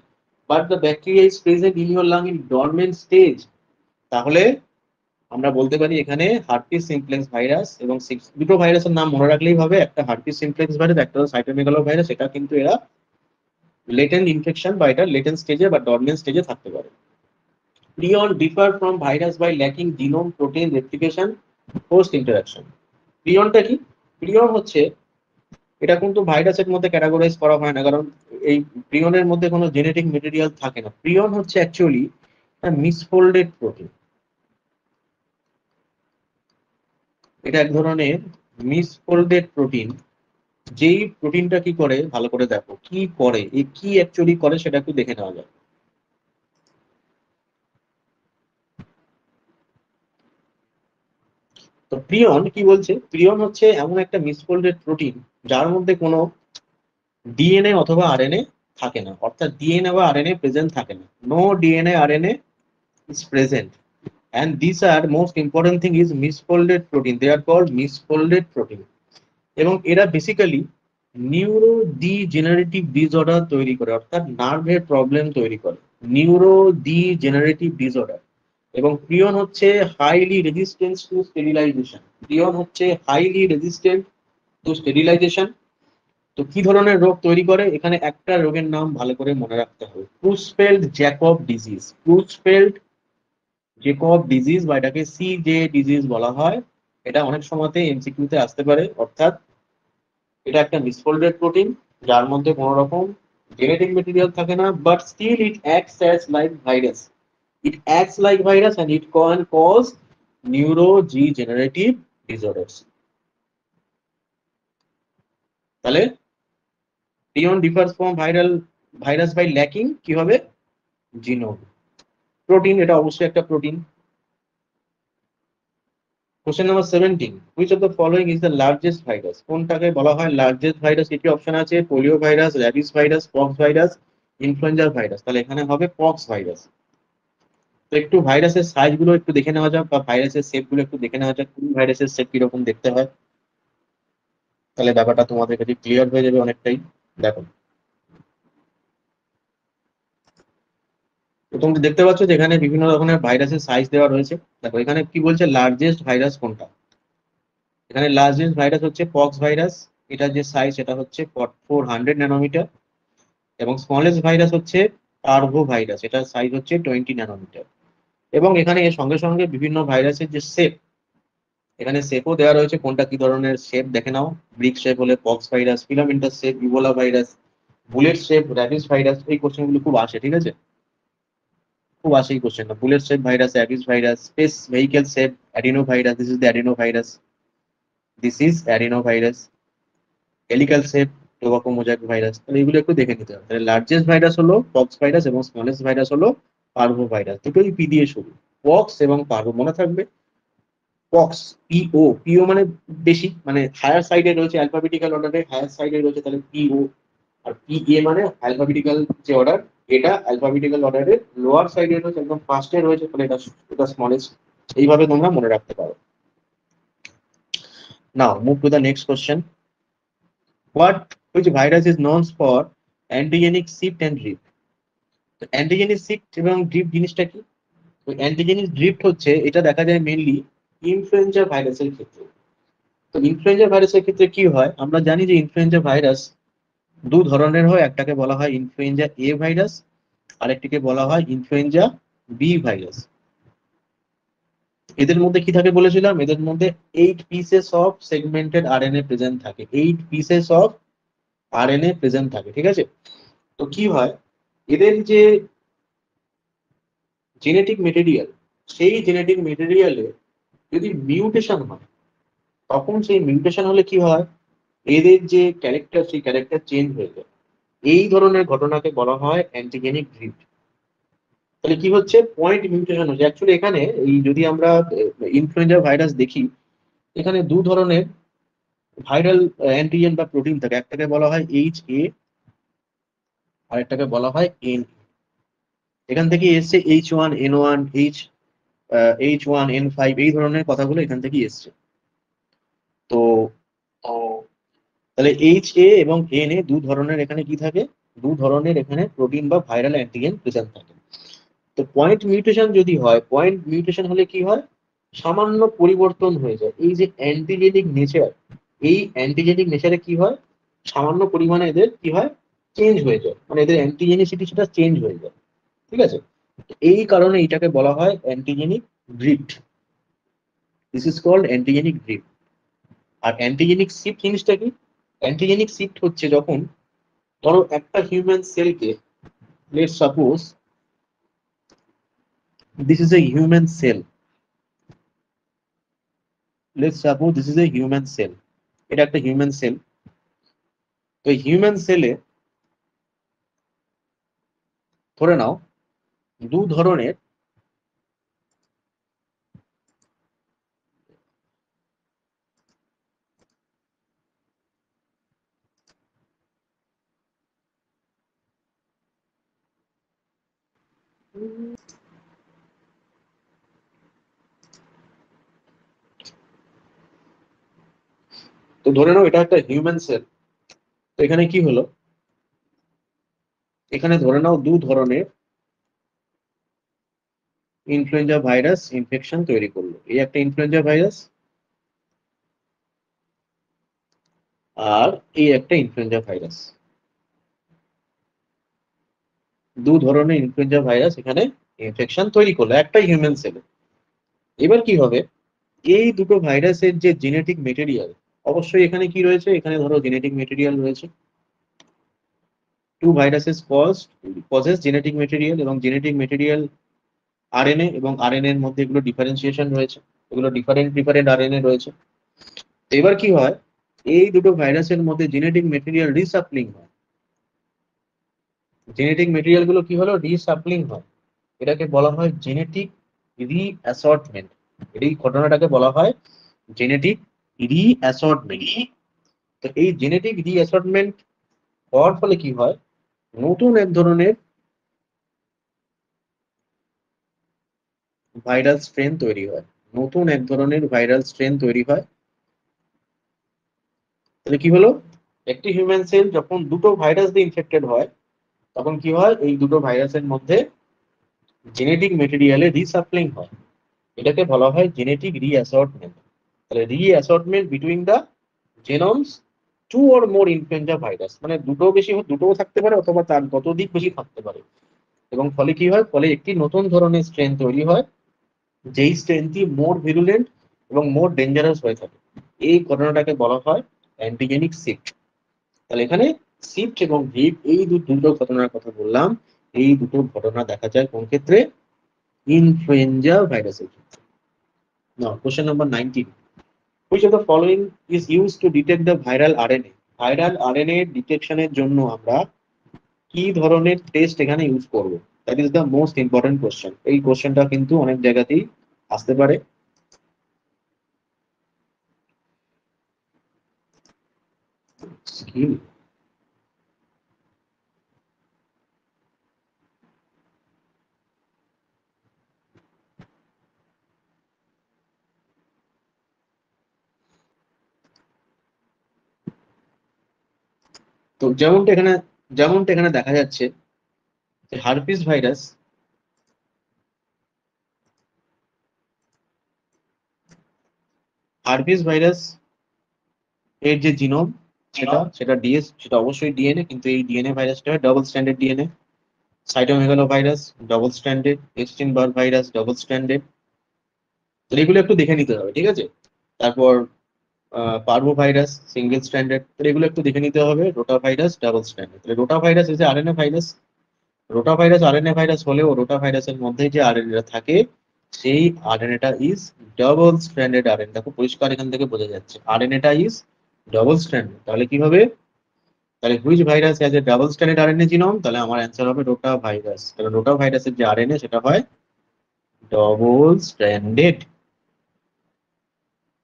but the bacteria is present in your lung in dormant stage. তাহলে আমরা বলতে পারি এখানে হার্পিস সিমপ্লেক্স ভাইরাস এবং দুটো ভাইরাসের নাম মনে রাখলেই হবে, একটা হার্পিস সিমপ্লেক্স ভাইরাস, একটা সাইটোমেগালো ভাইরাস। এটা কিন্তু এরা লেটেন্ট ইনফেকশন বা এটা লেটেন্ট স্টেজে বা ডরমেন্ট স্টেজে থাকতে পারে। Prion differ from virus by lacking genome protein replication post interaction. প্রিয়নটা কি? প্রিয়ন হচ্ছে, এটা কিন্তু ভাইরাসের মধ্যে ক্যাটাগরাইজ করা হয় না, কারণ এই প্রিয়নের মধ্যে কোনো জেনেটিক মেটেরিয়াল থাকে না। প্রিয়ন হচ্ছে অ্যাকচুয়ালি মিসফোল্ডেড প্রোটিন। এটা এক ধরনের মিসফোল্ডেড প্রোটিন। যেই প্রোটিনটা কি করে, ভালো করে দেখো কি করে, এই কি অ্যাকচুয়ালি করে সেটা একটু দেখে নেওয়া যায়। তো প্রিয়ন কি বলছে? প্রিয়ন হচ্ছে এমন একটা মিসফোল্ডেড প্রোটিন যার মধ্যে কোনো ডিএনএ অথবা আরএনএ থাকে না, অর্থাৎ ডিএনএ বা আরএনএ প্রেজেন্ট থাকে না। No DNA RNA is present, and these are most important thing is misfolded protein, they are called misfolded protein। এবং এরা বেসিক্যালি নিউরো ডিজেনারেটিভ ডিসঅর্ডার তৈরি করে, অর্থাৎ নার্ভের প্রবলেম তৈরি করে, নিউরো ডিজেনারেটিভ ডিসঅর্ডার। এবং প্রিয়ন হচ্ছে হাইলি রেজিস্ট্যান্স টু স্টেরিলাইজেশন। প্রিয়ন হচ্ছে হাইলি রেজিস্ট্যান্ট টু স্টেরিলাইজেশন। তো কি ধরনের রোগ তৈরি করে? এখানে একটা রোগের নাম ভালো করে মনে রাখতে হবে, ক্রুসফেল্ড জ্যাকব ডিজিজ। ক্রুসফেল্ড জ্যাকব ডিজিজ বা এটাকে সিজে ডিজিজ বলা হয়। এটা অনেক সময়তে এমসিকিউতে আসতে পারে। অর্থাৎ এটা একটা মিসফোল্ডেড প্রোটিন যার মধ্যে কোনো রকম জেনেটিক মেটেরিয়াল থাকে না, but still it acts as like virus. It acts like virus and it can cause neurodegenerative disorders. তাহলে prion differs from virus by lacking কি হবে? জিনোম। প্রোটিন, এটা অবশ্যই একটা protein. Question number 17, which of the following is the largest virus? কোনটাকে বলা হয় largest virus? এটি অপশন আছে polio virus, rabies virus, pox virus, influenza virus. তাহলে এখানে হবে পক্স ভাইরাস। তো একটু ভাইরাসের সাইজ গুলো একটু দেখে নেওয়া যাক, বা ভাইরাসের শেপ গুলো একটু দেখে নেওয়া যাক, কোন ভাইরাসের শেপ কিরকম দেখতে হয়। তাহলে ব্যাপারটা তোমাদের কাছে ক্লিয়ার হয়ে যাবে অনেকটাই। দেখো, তো তোমরা দেখতে পাচ্ছ যে এখানে বিভিন্ন রকমের ভাইরাসের সাইজ দেওয়া রয়েছে। দেখো এখানে কি বলছে, লার্জেস্ট ভাইরাস কোনটা? এখানে লার্জেস্ট ভাইরাস হচ্ছে পক্স ভাইরাস। এটা যে সাইজ এটা হচ্ছে 400 ন্যানোমিটার, এবং স্মলেস্ট ভাইরাস হচ্ছে পার্ভো ভাইরাস, এটার সাইজ হচ্ছে 20 ন্যানোমিটার। এবং এখানে এর সঙ্গে সঙ্গে বিভিন্ন ভাইরাসের যে শেপ, এখানে শেপও দেওয়া রয়েছে, কোনটা কি ধরনের শেপ দেখে নাও। ব্রিক শেপ হলে pox virus, filamentous shape Ebola virus, bullet shape rabies virus. এই কোশ্চেন গুলো খুব আসে, ঠিক আছে, খুব আসে এই কোশ্চেনটা। Bullet shape virus, rabies virus, space vehicle shape adeno virus, this is the adeno virus, this is adeno virus, helical shape tobacco mosaic virus. তাহলে এগুলো একটু দেখে নিতে হবে। তাহলে লার্জেস্ট ভাইরাস হলো পক্স ভাইরাস এবং স্মলেস্ট ভাইরাস হলো পার্ভো ভাইরাস, দুটোই পি দিয়ে শুরু। পক্স এবং পার্ভো মনে থাকবে। পক্স, পিও, পিও মানে বেশি, মানে হায়ার সাইডে রয়েছে, অ্যালফাবেটিক্যাল অর্ডারে হায়ার সাইডে রয়েছে, তাহলে পিও। আর পিএ মানে অ্যালফাবেটিক্যাল যে অর্ডার, এটা অ্যালফাবেটিক্যাল অর্ডারের লোয়ার সাইডে রয়েছে, একদম ফার্স্টে রয়েছে, তাহলে এটা এটা স্মলেস্ট। এইভাবে তোমরা মনে রাখতে পারো। Now move to the next question. What which virus is known for antigenic shift and drift? তো অ্যান্টিজেনিক শিফট এবং ড্রিফট জিনিসটা কি? তো অ্যান্টিজেনিক ড্রিফট হচ্ছে, এটা দেখা যায় মেইনলি ইনফ্লুয়েঞ্জা ভাইরাসের ক্ষেত্রে। তো ইনফ্লুয়েঞ্জা ভাইরাসের ক্ষেত্রে কি হয়, আমরা জানি যে ইনফ্লুয়েঞ্জা ভাইরাস দু ধরনের হয়, একটাকে বলা হয় ইনফ্লুয়েঞ্জা এ ভাইরাস, আরেকটিকে বলা হয় ইনফ্লুয়েঞ্জা বি ভাইরাস। এদের মধ্যে কি থাকে বলেছিলাম, এদের মধ্যে 8 pieces of segmented RNA present থাকে, 8 পিসেস অফ আরএনএ প্রেজেন্ট থাকে, ঠিক আছে। তো কি হয়, এদের যে জেনেটিক মেটেরিয়াল, সেই জেনেটিক মেটেরিয়ালে যদি মিউটেশন হয়, তখন সেই মিউটেশন হলে কি হয়, এদের যে ক্যারেক্টার, সেই ক্যারেক্টার চেঞ্জ হয়ে যায়। এই ধরনের ঘটনাকে বলা হয় অ্যান্টিজেনিক ড্রিফট। তাহলে কি হচ্ছে, পয়েন্ট মিউটেশন হচ্ছে। অ্যাকচুয়ালি এখানে এই যদি আমরা ইনফ্লুয়েঞ্জা ভাইরাস দেখি, এখানে দু ধরনের ভাইরাল অ্যান্টিজেন বা প্রোটিন থাকে, একটাকে বলা হয় HA, আর একটাকে বলা হয় N। এখান থেকে এসছে H1N1, H1N5, এই ধরনের কথাগুলো এখান থেকে এসছে। তো তো তাহলে HA এবং NA দু ধরনের এখানে কি থাকে, দু ধরনের এখানে প্রোটিন বা ভাইরাল অ্যান্টিজেন প্রেজেন্ট থাকে। তো পয়েন্ট মিউটেশন যদি হয়, পয়েন্ট মিউটেশন হলে কি হয়, সামান্য পরিবর্তন হয়ে যায় এই যে অ্যান্টিজেনিক নেচার, এই অ্যান্টিজেনিক নেচারে কি হয়, সামান্য পরিমাণে এদের কি হয়, চেঞ্জ হয়ে যায়, মানে এদের অ্যান্টিজেনিসিটি সেটা চেঞ্জ হয়ে যায়, ঠিক আছে। তো এই কারণে এটাকে বলা হয় antigenic drift, this is called antigenic drift. আর অ্যান্টিজেনিক শিফট জিনিসটা কি? অ্যান্টিজেনিক শিফট হচ্ছে যখন, ধরো একটা হিউম্যান সেলকে, let's suppose this is a human cell, let's suppose this is a human cell, এটা একটা হিউম্যান সেল। তো হিউম্যান সেলে ধরে নাও দু ধরনের, তো ধরে নাও এটা একটা হিউম্যান সেল। তো এখানে কি হলো, এখানে ধরে নাও দু ধরনের ইনফ্লুয়েঞ্জা ভাইরাস ইনফেকশন তৈরি করলো, এই একটা ইনফ্লুয়েঞ্জা ভাইরাস, আর এই একটা ইনফ্লুয়েঞ্জা ভাইরাস, দু ধরনের ইনফ্লুয়েঞ্জা ভাইরাস এখানে ইনফেকশন তৈরি করলো একটা হিউম্যান সেলে। এবার কি হবে, এই দুটো ভাইরাসের যে জেনেটিক মেটেরিয়াল, অবশ্যই এখানে কি রয়েছে, এখানে ধরো জেনেটিক মেটেরিয়াল রয়েছে, two viruses causes genetic material, এবং জেনেটিক মেটেরিয়াল আরএনএ, এবং আরএনএ এর মধ্যে এগুলো ডিফারেন্সিয়েশন রয়েছে, এগুলো ডিফারেন্ট ডিফারেন্ট আরএনএ রয়েছে। তো এবার কি হয়, এই দুটো ভাইরাসের মধ্যে জেনেটিক মেটেরিয়াল রিসাপ্লিং হয়, জেনেটিক মেটেরিয়াল গুলো কি হলো, রিসাপ্লিং হয়, এটাকে বলা হয় জেনেটিক রিঅ্যাসর্টমেন্ট। এই ঘটনাটাকে বলা হয় জেনেটিক রিঅ্যাসর্টমেন্ট। তো এই জেনেটিক রিঅ্যাসর্টমেন্ট হওয়ার ফলে কি হয়, নতুন এক ধরনের ভাইরাল স্ট্রেন তৈরি হয়, নতুন এক ধরনের ভাইরাল স্ট্রেন তৈরি হয়। তাহলে কি হলো, একটি হিউম্যান সেল যখন দুটো ভাইরাস দিয়ে ইনফেক্টেড হয়, তখন কি হয়, এই দুটো ভাইরাসের মধ্যে জেনেটিক মেটেরিয়ালে রিসাপ্লিং হয়, এটাকে বলা হয় জেনেটিক রিঅ্যাসর্টমেন্ট। তাহলে reassortment between the genomes two or more influenza virus, মানে দুটোও থাকতে পারে অথবা তার ততোধিক বেশি থাকতে পারে। এবং ফলে কি হয়, ফলে একটি নতুন ধরনের স্ট্রেন তৈরি হয়, যেই স্ট্রেনটি মোর ভিরুলেন্ট এবং মোর ডেঞ্জারাস হয়ে থাকে। এই ঘটনাটাকে বলা হয় অ্যান্টিজেনিক শিফট। তাহলে এখানে শিফট এবং হিট, এই দুটো ঘটনার কথা বললাম। এই দুটো ঘটনা দেখা যায় কোন ক্ষেত্রে? ইনফ্লুয়েঞ্জা ভাইরাসের ক্ষেত্রে। নাও question number 19, which of the following is used to detect the viral RNA? Viral RNA ডিটেকশনের জন্য আমরা কি ধরনের টেস্ট এখানে ইউজ করব? That is the most important question. এই কোশ্চেনটা কিন্তু অনেক জায়গাতেই আসতে পারে। স্কিল, তো যেমনটা এখানে দেখা যাচ্ছে যে হারপিস ভাইরাস এর যে জিনোম, সেটা অবশ্যই ডিএনএ, কিন্তু এই ডিএনএ ভাইরাসটা double standard DNA. Cytomegalovirus double standard, Epstein Barr virus double standard. তো এগুলো একটু দেখে নিতে হবে, ঠিক আছে? তারপর পার্ভো ভাইরাস সিঙ্গেল স্ট্যান্ডার্ড, এগুলো একটু দেখে নিতে হবে। Rota virus double standard. Rota virus is RNA virus. Rota virus RNA virus হলেও রোটা ভাইরাসের মধ্যে যে আরএনএটা থাকে, সেই আরএনএটা ইজ ডাবল স্ট্র্যান্ডেড আরএনএ। খুব পরিষ্কার এখান থেকে বোঝা যাচ্ছে আরএনএটা ইজ ডাবল স্ট্র্যান্ডেড। তাহলে কি হবে? তাহলে which virus has a double stranded RNA genome? তাহলে আমার অ্যান্সার হবে রোটা ভাইরাস। তাহলে রোটা ভাইরাসের যে আরএনএ সেটা হয় ডবল স্ট্র্যান্ডেড,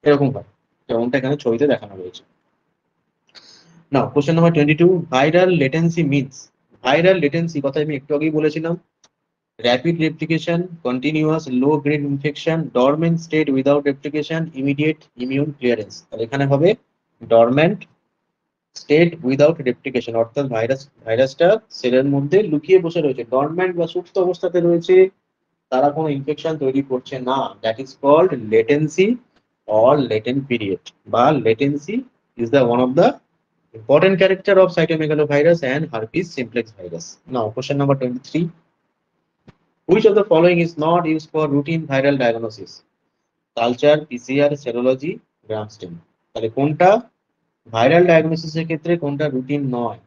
এরকম হয়, যেমনটা এখানে ছবিতে দেখানো রয়েছে। Now question number 22, viral latency means. Viral latency কথা আমি একটু আগেই বলেছিলাম, rapid replication, continuous low grade infection, dormant state without replication, immediate immune clearance. তাহলে এখানে হবে ডরমেন্ট স্টেট উইদাউট রেপ্লিকেশন, অর্থাৎ ভাইরাসটা সেলের মধ্যে লুকিয়ে বসে রয়েছে, ডরমেন্ট বা সুপ্ত অবস্থাতে রয়েছে, তারা কোনো ইনফেকশন তৈরি করছে না। That is called latency or latent period, বা latency is the one of the important character of cytomegalovirus and herpes simplex virus. Now, question number 23. Which of the following is not used for routine viral diagnosis? Culture, PCR, serology, gram stain. তাহলে কোনটা viral ডায়াগনোসিসের ক্ষেত্রে কোনটা routine নয়?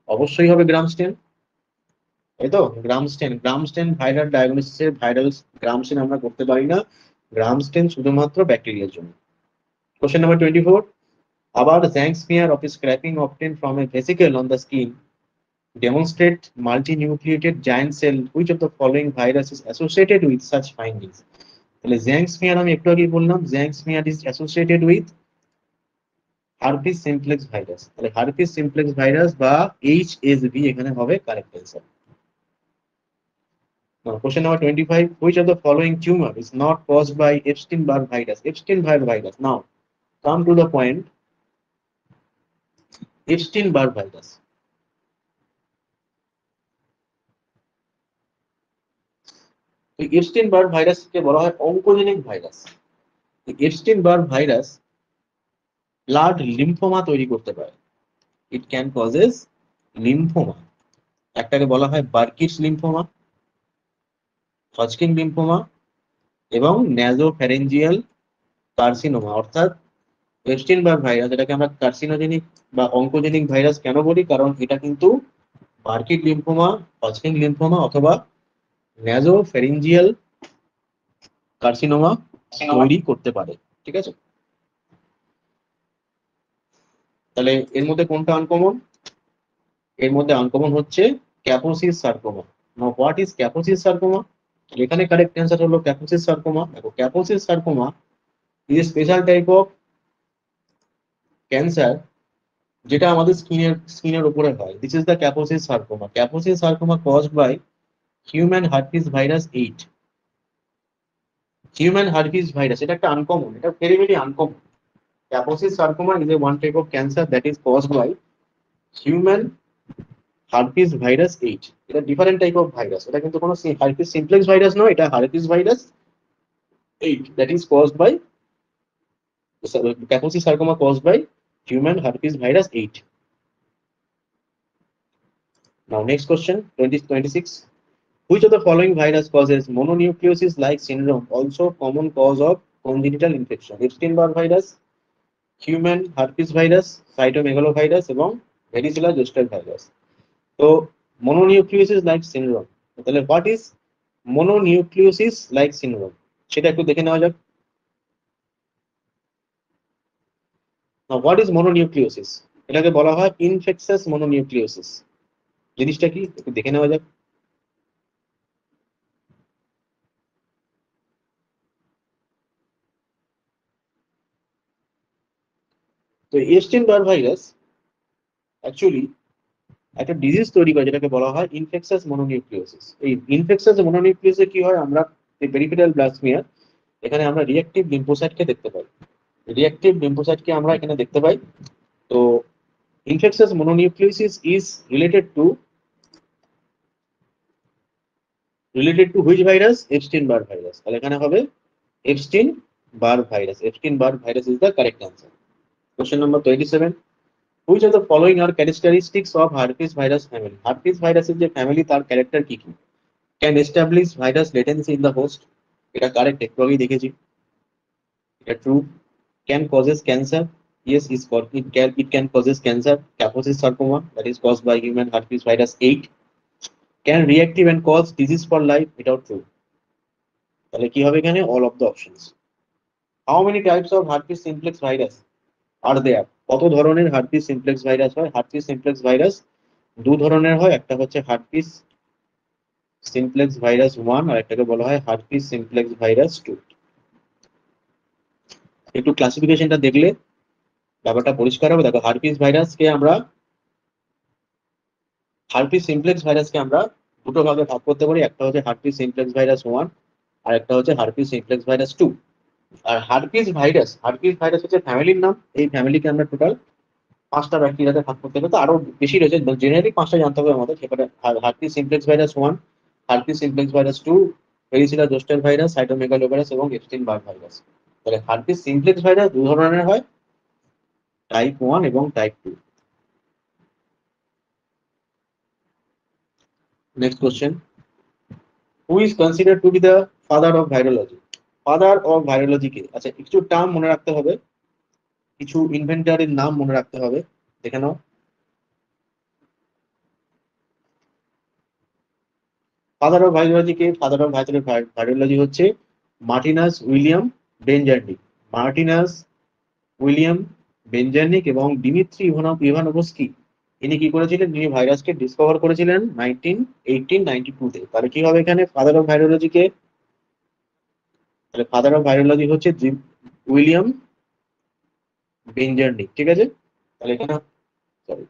অবশ্যই হবে গ্রাম স্টেন, তাই তো? গ্রাম স্টেন viral ডায়াগনোসিসের গ্রাম স্টেন আমরা করতে পারি না। গ্রাম স্টেন শুধুমাত্র ব্যাকটেরিয়ার জন্য। Question number 24. আবার Zank smear of scraping obtained from a vesicle on the skin demonstrate multinucleated giant cell. Which of the following virus is associated with such findings? তাহলে জ্যাঙ্ক স্মিয়ার আমি একটু আগেই বললাম, junk smear is associated with herpes simplex virus. তাহলে herpes simplex virus বা HSV এখানে হবে correct answer. Question number 25. Which of the following tumor is not caused by Epstein-Barr virus? Epstein-Barr virus. Now, come to the point. Epstein-Barr virus. এপস্টিন-বার ভাইরাসকে বলা হয় অঙ্কোজেনিক virus. Epstein Barr virus blood lymphoma তৈরি করতে পারে। It can causes lymphoma. একটাকে বলা হয় বার্কিটস lymphoma, Hodgkin lymphoma এবং ন্যাজোফ্যারেঞ্জিয়াল carcinoma. অর্থাৎ এপস্টিন-বার ভাইরাস, এটাকে আমরা কার্সিনোজেনিক বা অঙ্কোজেনিক ভাইরাস কেন বলি? কারণ এটা কিন্তু বার্কিট লিম্ফোমা, হজকিন লিম্ফোমা অথবা ন্যাজোফ্যারেঞ্জিয়াল কার্সিনোমা তৈরি করতে পারে, ঠিক আছে? তাহলে এর মধ্যে কোনটা আনকমন? এর মধ্যে আনকমন হচ্ছে Kaposi's sarcoma. Now what is Kaposi's sarcoma? এখানে কারেক্ট অ্যান্সার হলো ক্যাপোসিস সার্কোমা। দেখো, Kaposi's sarcoma is special type of cancer যেটা আমাদের স্কিনের উপরে হয়। This is the Kaposi's sarcoma. Kaposi's sarcoma caused by human herpes virus 8। Human herpes virus, এটা একটা আনকমন, এটা very very uncommon. Kaposi's sarcoma is a one type of cancer that is caused by human herpes virus 8। এটা different type of virus, এটা কিন্তু কোনো herpes simplex virus নয়, এটা herpes virus 8 that is caused by Kaposi's sarcoma caused by human herpes virus 8. Now next question 2026. Which of the following virus causes mononucleosis like syndrome, also common cause of congenital infection? Epstein-Barr virus, human herpes virus, cytomegalovirus এবং varicella zoster virus. তো mononucleosis like syndrome, তাহলে what is mononucleosis like syndrome সেটা একটু দেখে নেওয়া যাক। Now what is mononucleosis? এটাকে বলা হয় ইনফেকশাস mononucleosis। জিনিসটা কি একটু দেখে নেওয়া যাক। তো এস্টিন-বার ভাইরাস অ্যাকচুয়ালি একটা ডিজিজ তৈরি করে যেটাকে বলা হয় ইনফেকশাস মনোনিউক্লিওসিস। এই ইনফেকশাস মনোনিউক্লিওসিসে কি হয়, আমরা পেরিফেরাল ব্লাড স্মিয়ার এখানে আমরা রিঅ্যাক্টিভ লিম্ফোসাইটকে দেখতে পাই। রিঅ্যাক্টিভ লিম্ফোসাইটকে আমরা এখানে দেখতে পাই। তো infectious mononucleosis is related to which virus? Epstein Barr virus. তাহলে এখানে হবে Epstein Barr virus. Epstein Barr virus is the correct answer. Question number 27. Which of the following are characteristics of herpes virus family? Herpes virus এর যে family তার character কি কি? Can establish virus latency in the host, এটা correct, একটু আগেই দেখেছি, এটা true. Can causes cancer, yes it can causes cancer, Kaposi sarcoma that is caused by human herpes virus 8. Can reactive and cause disease for life, এটাও true. তাহলে কি হবে এখানে? all of the options. How many types of herpes simplex virus are there? কত ধরনের herpes simplex virus হয়? Herpes simplex virus দু ধরনের হয়, একটা হচ্ছে হার্পিস সিমপ্লেক্স ভাইরাস 1 আর একটাকে বলা হয় হার্পিস সিমপ্লেক্স ভাইরাস 2। একটু ক্লাসিফিকেশনটা দেখলে ব্যাপারটা পরিষ্কার হবে। দেখো হার্পিস সিমপ্লেক্স ভাইরাসকে আমরা দুটো ভাগে ভাগ করতে পারি, একটা হচ্ছে হার্পিস সিমপ্লেক্স ভাইরাস 1 আর একটা হচ্ছে হার্পিস সিমপ্লেক্স ভাইরাস 2। আর হার্পিস ভাইরাস হচ্ছে ফ্যামিলির নাম। এই ফ্যামিলিকে আমরা টোটাল 5টা ব্যাকটেরিয়াতে ভাগ করতে হবে, তো আরো বেশি রয়েছে, জেনারিক 5টা জানতে হবে আমাদের। সেখানে herpes simplex virus 1, herpes simplex virus 2, varicella zoster virus, cytomegalovirus এবং এপস্টিন-বার ভাইরাস। তাহলে হার্পিস সিমপ্লেক্স ভাইরাস দু ধরনের হয়, টাইপ 1 এবং type 2। Next question, who is considered to be the father of virology? Father of virology কে? আচ্ছা কিছু term মনে রাখতে হবে, কিছু ইনভেন্টরের নাম মনে রাখতে হবে, দেখে নাও। ফাদার অফ ভাইরোলজি কে? ফাদার অফ ভাইরোলজি হচ্ছে Martinus William Beijerinck. Martinus William Beijerinck এবং দিমিত্রি ইভানোভস্কি, ইনি কি করেছিলেন? ইনি ভাইরাসকে ডিসকভার করেছিলেন 1892-তে। তাহলে কি হবে এখানে ফাদার অফ ভাইরোলজি কে? তাহলে ফাদার অফ ভাইরোলজি হচ্ছে উইলিয়াম বেঞ্জার্নিক, ঠিক আছে। তাহলে এখানে সরি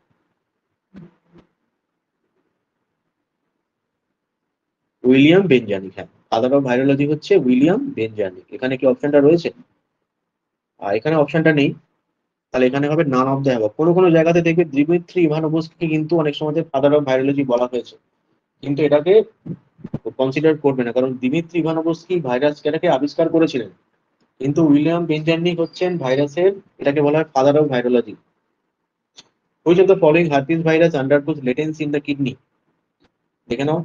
উইলিয়াম বেঞ্জার্নিক, হ্যাঁ ফাদার অফ ভাইরোলজি হচ্ছে উইলিয়াম বেঞ্জার্নিক। এখানে কি অপশনটা রয়েছে? এখানে অপশনটা নেই, তাহলে এখানে হবে নান অফ দ্য অ্যাবভ। কোনো কোনো জায়গাতে দেখবে দিমিত্রি ইভানোভস্কি কিন্তু অনেক সময় ফাদার অফ ভাইরোলজি বলা হয়েছে, কিন্তু এটাকে কনসিডার করবে না, কারণ দিমিত্রি ইভানোভস্কি এটাকে আবিষ্কার করেছিলেন, কিন্তু উইলিয়াম বেঞ্জার্নিক হচ্ছেন ভাইরাসের, এটাকে বলা হয় father of virology. Which of the following herpes virus undergoes latency in the kidney? দেখে নাও।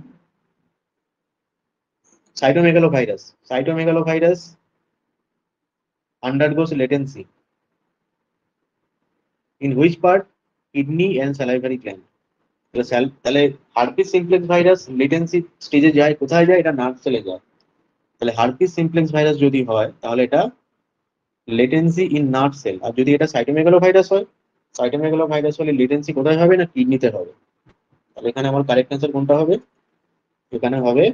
Cytomegalovirus undergoes latency in which part? Kidney and salivary gland. তাহলে হার্পিস সিমপ্লেক্স ভাইরাস লেটেন্সি স্টেজে যায়, কোথায় যায়? এটা নার্ভ সেলে যায়। তাহলে হার্পিস সিমপ্লেক্স ভাইরাস যদি হয় তাহলে এটা লেটেন্সি ইন নার্ভ সেল। আর যদি এটা সাইটোমেগালো ভাইরাস হলে লেটেন্সি কোথায় হবে? না কিডনিতে হবে। তাহলে এখানে আমার কারেক্ট অ্যান্সার কোনটা হবে? এখানে হবে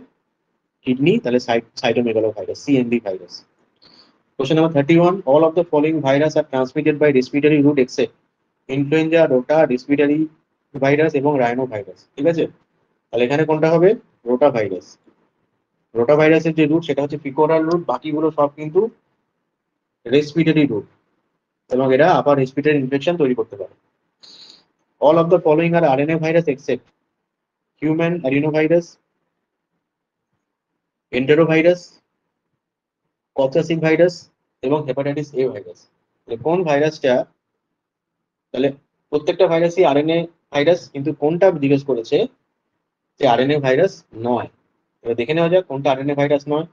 কিডনি, তাহলে cytomegalo virus, CMV virus. Question number 31. All of the following virus are transmitted by respiratory route except influenza, rota, respiratory virus এবং রাইনো ভাইরাস, ঠিক আছে। তাহলে এখানে কোনটা হবে? Rota virus. রোটা ভাইরাসের যে রুট সেটা হচ্ছে ফিকোরাল রুট, বাকিগুলো সব কিন্তু রেসপিরেটরি রুট এবং এরা আবার রেসপিরেটরি ইনফেকশন তৈরি করতে পারে। All of the following are RNA virus except human adenovirus, enterovirus, Coxsackie virus এবং হেপাটাইটিস এ ভাইরাস। কোন ভাইরাসটা তাহলে প্রত্যেকটা ভাইরাসই আরএনএ ভাইরাস, কিন্তু কোনটা জিজ্ঞেস করেছে যে আরএনএ ভাইরাস নয়। এবার দেখে নেওয়া যাক কোনটা আরএনএ ভাইরাস নয়।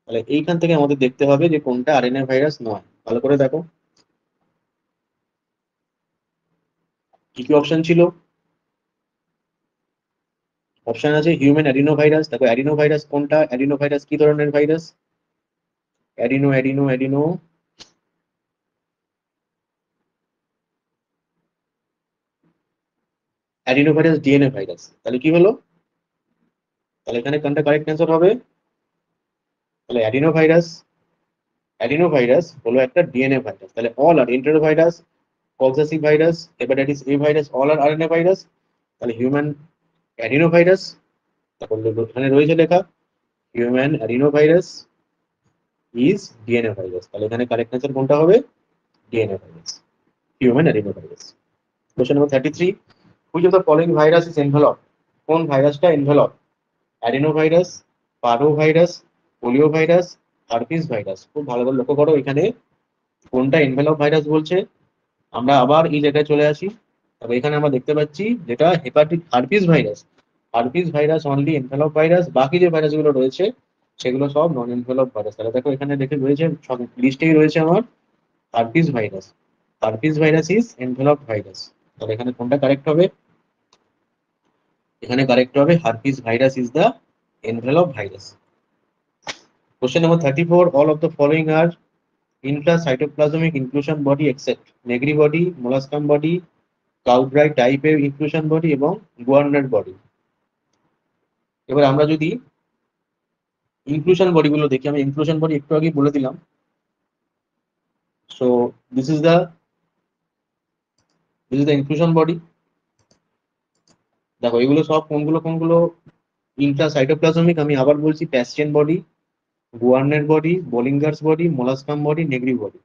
তাহলে এইখান থেকে আমাদের দেখতে হবে যে কোনটা আরএনএ ভাইরাস নয়। ভালো করে দেখো কি কি অপশন ছিল। অপশন আছে হিউম্যান অ্যাডিনো ভাইরাস। দেখো অ্যাডিনো ভাইরাস কোনটা, অ্যাডিনো ভাইরাস কি ধরনের virus? Adeno adeno adeno adeno virus DNA virus. তাহলে কি হলো? তাহলে এখানে কোনটা কারেক্ট অ্যান্সার হবে? তাহলে অ্যাডিনো ভাইরাস হলো একটা ডিএনএ ভাইরাস। তাহলে all are enterovirus, Coxsackie virus, hepatitis A virus, all are RNA virus. তাহলে হিউম্যান অ্যাডিনো ভাইরাস, তারপর এখানে রয়েছে লেখা human adenovirus is DNA virus. তাহলে এখানে কারেক্ট অ্যান্সার কোনটা হবে? DNA virus, human adenovirus. Question number 33, which of the following virus is envelope? কোন ভাইরাসটা envelope? Adenovirus, parvo virus, polio virus, herpes virus. খুব ভালো করে লক্ষ্য করো এখানে কোনটা এনভেলপ ভাইরাস বলছে। আমরা আবার এই জায়গায় চলে আসি। তবে এখানে আমরা দেখতে পাচ্ছি যেটা herpes virus. Herpes virus only envelope virus, বাকি যে ভাইরাসগুলো রয়েছে সেগুলো সব নন এনভেলপ ভাইরাস। তাহলে দেখো এখানে দেখে রয়েছে সব লিস্টেই রয়েছে আমার herpes virus. Herpes virus is envelope virus. তাহলে এখানে কোনটা কারেক্ট হবে? এখানে কারেক্ট হবে herpes virus is the envelope virus. Question number 34. All of the following are intracytoplasmic inclusion body except Negri body, molluscum body, Cowdry type A inclusion body এবং Guarner body. এবার আমরা যদি ইনক্লুশন বডি গুলো দেখি, আমি inclusion body একটু আগে বলে দিলাম। So this is the inclusion body. দেখো এগুলো সব কোনগুলো কোনগুলো ইন্ট্রাসাইটোপ্লাজমিক, আমি আবার বলছি Paschen body, Guarnieri body, Bollinger's body, molluscum body, Negri body.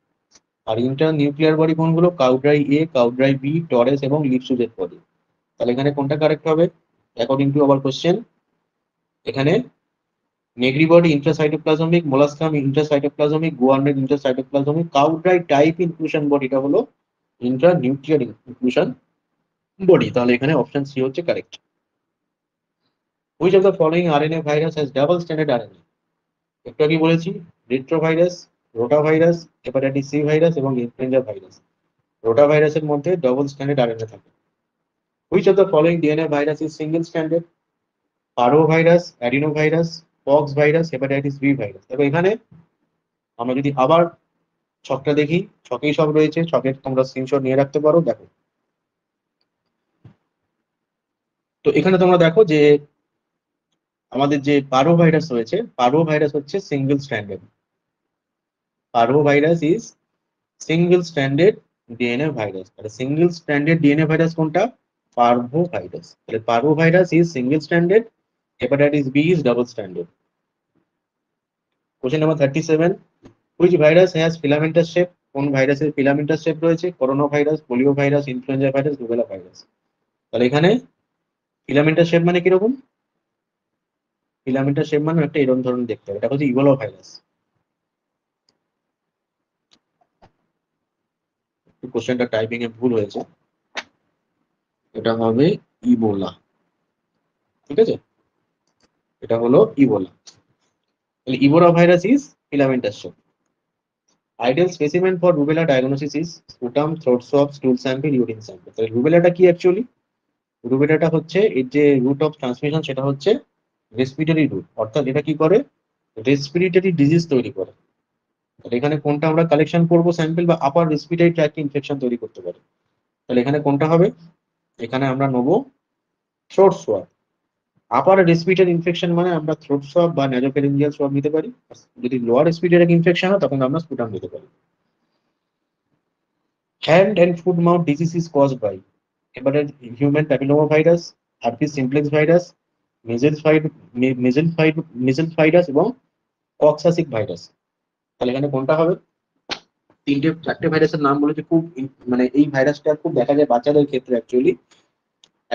আর ইন্টার নিউক্লিয়ার বডি কোনগুলো? কাউড্রাই এ, কাউড্রাই বি, টরেস এবং লিপসুজেট বডি। তাহলে এখানে কোনটা কারেক্ট হবে অ্যাকর্ডিং টু আওয়ার কোশ্চেন? এখানে Negri body intracytoplasmic, molluscum intracytoplasmic, Guarnieri intracytoplasmic, Cowdry type inclusion বডিটা হলো ইন্ট্রা নিউক্লিয়ার ইনক্লুশন বডি। তাহলে এখানে অপশন সি হচ্ছে correct. Which of the following RNA virus has double standard RNA? একটু আগে বলেছি retrovirus, rotavirus, hepatitis C virus এবং influenza virus. রোটাভাইরাসের মধ্যে ডবল স্ট্যান্ডার্ড আরএনএ থাকে। Which of the following DNA virus is single standard? Parvo virus, adeno virus, pox virus, hepatitis B virus. দেখো এখানে আমরা যদি আবার ছকটা দেখি, ছকেই সব রয়েছে, ছকের তোমরা স্ক্রিনশট নিয়ে রাখতে পারো। দেখো তো এখানে তোমরা দেখো যে আমাদের যে পারো ভাইরাস রয়েছে, পারো ভাইরাস হচ্ছে single standard. Parvo virus is single stranded DNA virus. তাহলে সিঙ্গেল স্ট্যান্ডার্ড ডিএনএ ভাইরাস কোনটা? Parvo virus. তাহলে parvo virus is single stranded, hepatitis B is double stranded. Question number 37, which virus has filamentous shape? কোন ভাইরাসের filamentous shape রয়েছে? Corona virus, polio virus, influenza virus, rubella virus. তাহলে এখানে filamentous shape মানে কিরকম? Filamentous shape মানে একটা এরকম ধরনের দেখতে হবে। এটা হচ্ছে ইবোলা ভাইরাস। কোশ্চেনটা টাইপিং এ ভুল হয়েছে, এটা হবে ইবোলা। ঠিক আছে, এটা হলো ইবোলা। তাহলে Ebola virus is filamentous shape. Ideal specimen for rubella diagnosis is sputum, throat swab, stool sample, urine sample. তাহলে রুবেলাটা কি অ্যাকচুয়ালি? রুবেলাটা হচ্ছে এর যে রুট অফ ট্রান্সমিশন সেটা হচ্ছে রেসপিরেটরি রুট, অর্থাৎ এটা কি করে? রেসপিরেটরি ডিজিজ তৈরি করে। তাহলে এখানে কোনটা আমরা কালেকশন করবো স্যাম্পল, বা আপার রেসপিরেটরি ট্র্যাক্ট ইনফেকশন তৈরি করতে পারে। তাহলে এখানে কোনটা হবে? এখানে আমরা নেবো থ্রোট সোয়াব। আপার রেসপিরেটরি ইনফেকশন মানে আমরা থ্রোট সোয়াব বা ন্যাজোফ্যারিঞ্জিয়াল সোয়াব নিতে পারি। যদি লোয়ার রেসপিরেটরি ইনফেকশন হয় তখন আমরা স্পুটাম নিতে পারি। Hand and foot mouth disease is caused by human papilloma virus, herpes simplex virus, measles virus এবং কক্সাসিক ভাইরাস। তাহলে এখানে কোনটা হবে? চারটে ভাইরাসের নাম বলেছে। খুব মানে এই ভাইরাসটা খুব দেখা যায় বাচ্চাদের ক্ষেত্রে অ্যাকচুয়ালি,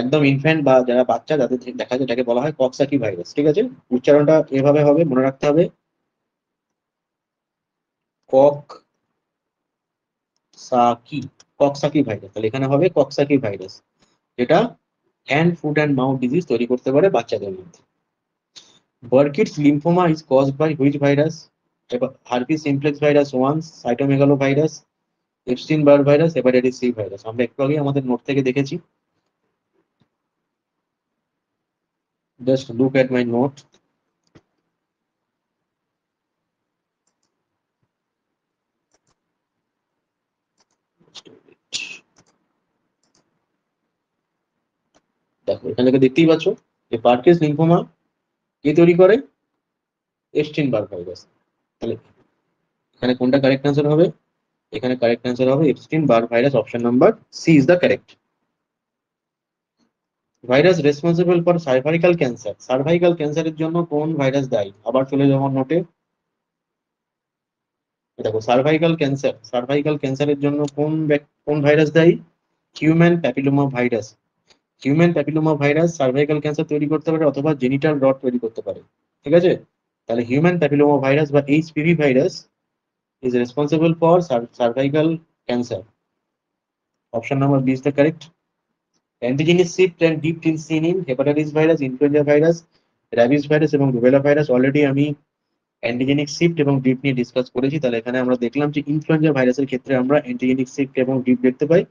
একদম ইনফ্যান্ট বা যারা বাচ্চা যাদের দেখা যায় এটাকে বলা হয় কক্সাকি ভাইরাস। ঠিক আছে, উচ্চারণটা এভাবে হবে, মনে রাখতে হবে কক সাকি কক্সাকি ভাইরাস, তাহলে এখানে হবে কক্সাকি ভাইরাস, যেটা hand foot and mouth disease তৈরি করতে পারে বাচ্চাদের মধ্যে। Burkitt's lymphoma is caused by which virus? Herpes simplex virus 1, cytomegalo virus, Epstein Barr virus, hepatitis C virus. আমরা একটু আগে আমাদের নোট থেকে দেখেছি। Just look at my note. দেখো এখান থেকে দেখতেই পাচ্ছ যে পার্কিস লিম্ফোমা কে তৈরি করে? Epstein Barr virus. তাহলে এখানে কোনটা কারেক্ট অ্যান্সার হবে? এখানে কারেক্ট অ্যান্সার হবে Epstein Barr virus, option number C is the correct. Virus responsible for cervical cancer, cervical ক্যান্সারের জন্য কোন ভাইরাস দায়ী? আবার চলে যাওয়ার নোটে। দেখো সার্ভাইকাল ক্যান্সারের জন্য কোন ভাইরাস দায়ী? Human papilloma virus. Human papilloma virus cervical cancer তৈরি করতে পারে অথবা জেনিটাল রড তৈরি করতে পারে, ঠিক আছে? তাহলে হিউম্যান প্যাপিলোমা ভাইরাস বা HPV virus is responsible for cervical cancer, option number B is the correct. Antigenic shift and drift in seen in hepatitis virus, influenza virus, rabies virus এবং rubella virus. Already আমি antigenic shift এবং drift নিয়ে discuss করেছি। তাহলে এখানে আমরা দেখলাম যে ইনফ্লুয়েঞ্জা ভাইরাসের ক্ষেত্রে আমরা অ্যান্টিজেনিক শিফট এবং ডিপ দেখতে পাই।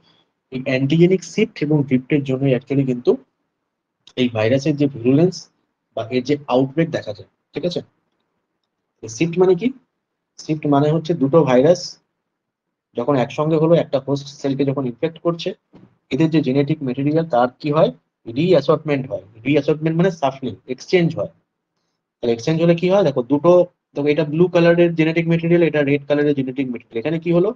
এই অ্যান্টিজেনিক শিফট এবং ডিপটের জন্য অ্যাকচুয়ালি কিন্তু এই ভাইরাসের যে ভিরুলেন্স বা এর যে আউটব্রেক দেখা যায়, ঠিক আছে? শিফট মানে কি? শিফট মানে হচ্ছে দুটো ভাইরাস যখন একসঙ্গে হলো একটা হোস্ট সেলকে যখন ইনফেক্ট করছে, এদের যে জেনেটিক মেটেরিয়াল তার কি হয়? রিঅ্যাসর্টমেন্ট হয়। রিঅ্যাসর্টমেন্ট মানে সাফলিং, এক্সচেঞ্জ হয়। তাহলে এক্সচেঞ্জ হলে কি হয়? দেখো দুটো, দেখো এটা ব্লু কালারের জেনেটিক মেটেরিয়াল, এটা রেড কালারের জেনেটিক মেটেরিয়াল। এখানে কি হলো?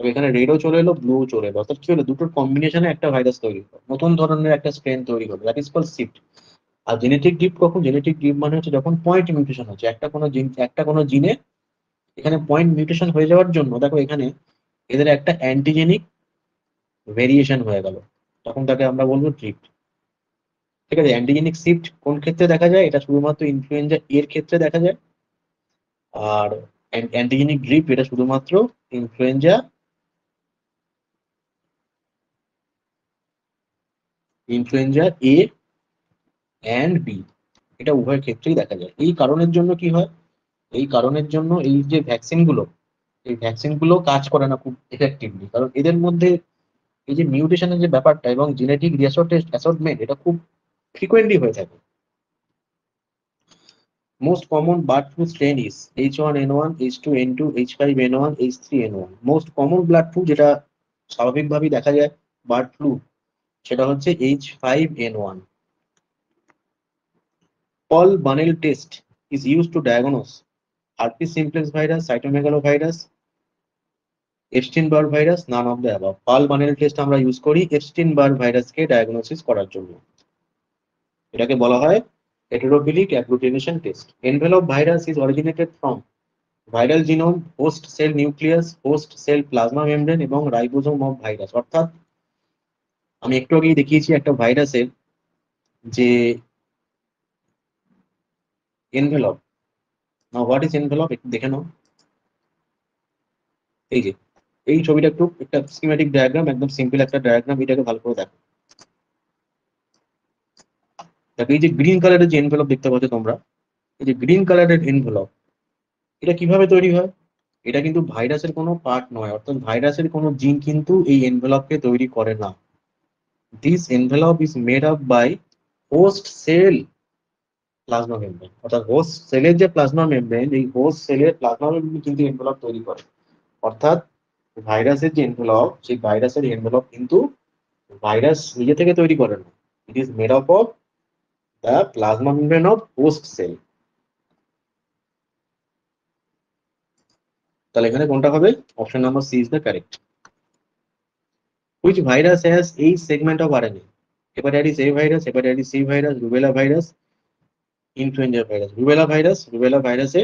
তবে এখানে রেডও চলে এলো, ব্লু চলে এলো, অর্থাৎ কি হলো? দুটোর কম্বিনেশনে একটা ভাইরাস তৈরি হলো, নতুন ধরনের একটা স্ট্রেন তৈরি হলো, দ্যাট ইজ কল শিফট। আর জেনেটিক ডিপ কখন? জেনেটিক ডিপ মানে হচ্ছে যখন পয়েন্ট মিউটেশন হচ্ছে একটা কোনো জিনে, এখানে পয়েন্ট মিউটেশন হয়ে যাওয়ার জন্য দেখো এখানে এদের একটা অ্যান্টিজেনিক ভেরিয়েশন হয়ে গেল, তখন তাকে আমরা বলবো ড্রিফট, ঠিক আছে? অ্যান্টিজেনিক শিফট কোন ক্ষেত্রে দেখা যায়? এটা শুধুমাত্র ইনফ্লুয়েঞ্জা এর ক্ষেত্রে দেখা যায়। আর অ্যান্টিজেনিক ড্রিফট এটা শুধুমাত্র ইনফ্লুয়েঞ্জা এ অ্যান্ড বি, এটা উভয় ক্ষেত্রেই দেখা যায়। এই কারণের জন্য কি হয়? এই কারণের জন্য এই যে ভ্যাকসিন গুলো, এই ভ্যাকসিন গুলো কাজ করে না খুব এফেক্টিভলি, কারণ এদের মধ্যে এই যে মিউটেশনের যে ব্যাপারটা এবং জেনেটিক অ্যাসর্টমেন্ট এটা খুব ফ্রিকোয়েন্টলি হয়ে থাকে। Most common bird flu strain is H1N1, H2N2, H5N1, H3N1. Most common blood flu যেটা স্বাভাবিকভাবেই দেখা যায় বার্ড ফ্লু, সেটা হচ্ছে H5N1. Paul Bunnell test is used to diagnose herpes simplex virus, cytomegalovirus, Epstein-Barr virus, none of the above. Paul Bunnell test আমরা use করি Epstein Barr ভাইরাসকে diagnosis করার জন্য। এটাকে বলা হয় heterophilic agglutination test. Envelope virus is originated from viral genome, host cell nucleus, host cell plasma membrane এবং ribosome of virus. অর্থাৎ আমি একটু আগেই দেখিয়েছি একটা ভাইরাসের যে envelope. Now what is envelope একটু দেখে নাও। এই যে এই ছবিটা একটু একটা স্কিমেটিক ডায়াগ্রাম, একদম সিম্পল একটা ডায়াগ্রাম, এটাকে ভালো করে দেখো। দেখো এই যে গ্রিন কালারের যে এনভেলপ দেখতে পাচ্ছ তোমরা, এই যে গ্রিন কালারের এনভেলপ, এটা কিভাবে তৈরি হয়? এটা কিন্তু ভাইরাসের কোনো পার্ট নয়, অর্থাৎ ভাইরাসের কোনো জিন কিন্তু এই এনভেলপকে তৈরি করে না। This envelope is made up by host cell plasma membrane, অর্থাৎ হোস্ট সেলের যে প্লাজমা মেমব্রেন, এই হোস্ট সেলের প্লাজমা মেমব্রেন কিন্তু এনভেলপ তৈরি করে। অর্থাৎ ভাইরাসের যে এনভেলপ, সেই ভাইরাসের এনভেলপ কিন্তু ভাইরাস নিজে থেকে তৈরি করে না, it is made up of the plasma membrane of host cell. তাহলে এখানে কোনটা হবে? Option number C is the correct. Which virus has এই segment of RNA? Hepatitis A virus, hepatitis C virus, rubella virus, influenza virus. Rubella ভাইরাসে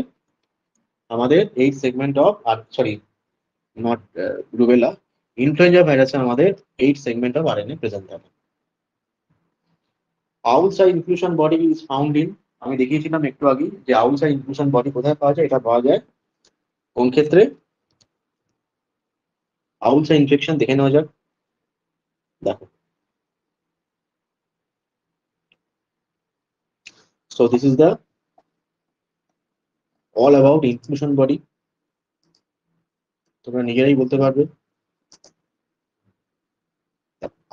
আমাদের 8 segment of, sorry not rubella, influenza ভাইরাসে আমাদের 8 segment of RNA present থাকে। Owl's eye inclusion body is found in, আমি দেখিয়েছিলাম একটু আগে যে আউলসা ইনক্লুশন বডি কোথায় পাওয়া যায়। এটা পাওয়া যায় কোন ক্ষেত্রে? আউলসা ইনফেকশন দেখে নেওয়া যাক। দেখো, so this is the all about inclusion body. তোমরা নিজেরাই বলতে পারবে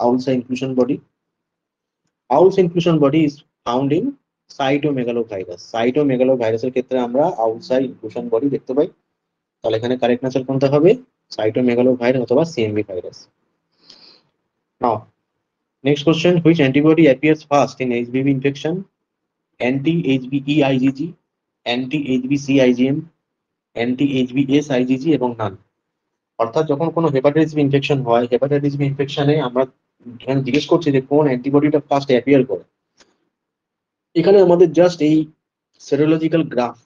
owl's eye inclusion body. Owl's eye inclusion body is found in cytomegalovirus. সাইটোমেগালোভাইরাসের ক্ষেত্রে আমরা আউলসা ইনক্লুশন বডি দেখতে পাই। তাহলে এখানে কারেক্ট আনসার কোনটা হবে? সাইটোমেগালোভাইরাস অথবা CMV virus. Now next question, which antibody appears first in HBV infection? Anti HBe IgG, anti এইচবিসি আইজিএম, অ্যান্টি এইচবিএস আইজিজি এবং নান। অর্থাৎ যখন কোনো হেপাটাইটিস বি ইনফেকশন হয়, হেপাটাইটিস বি ইনফেকশনে আমরা এখানে জিজ্ঞেস করছি যে কোন অ্যান্টিবডিটা ফার্স্ট অ্যাপিয়ার করে। এখানে আমাদের জাস্ট এই serological graph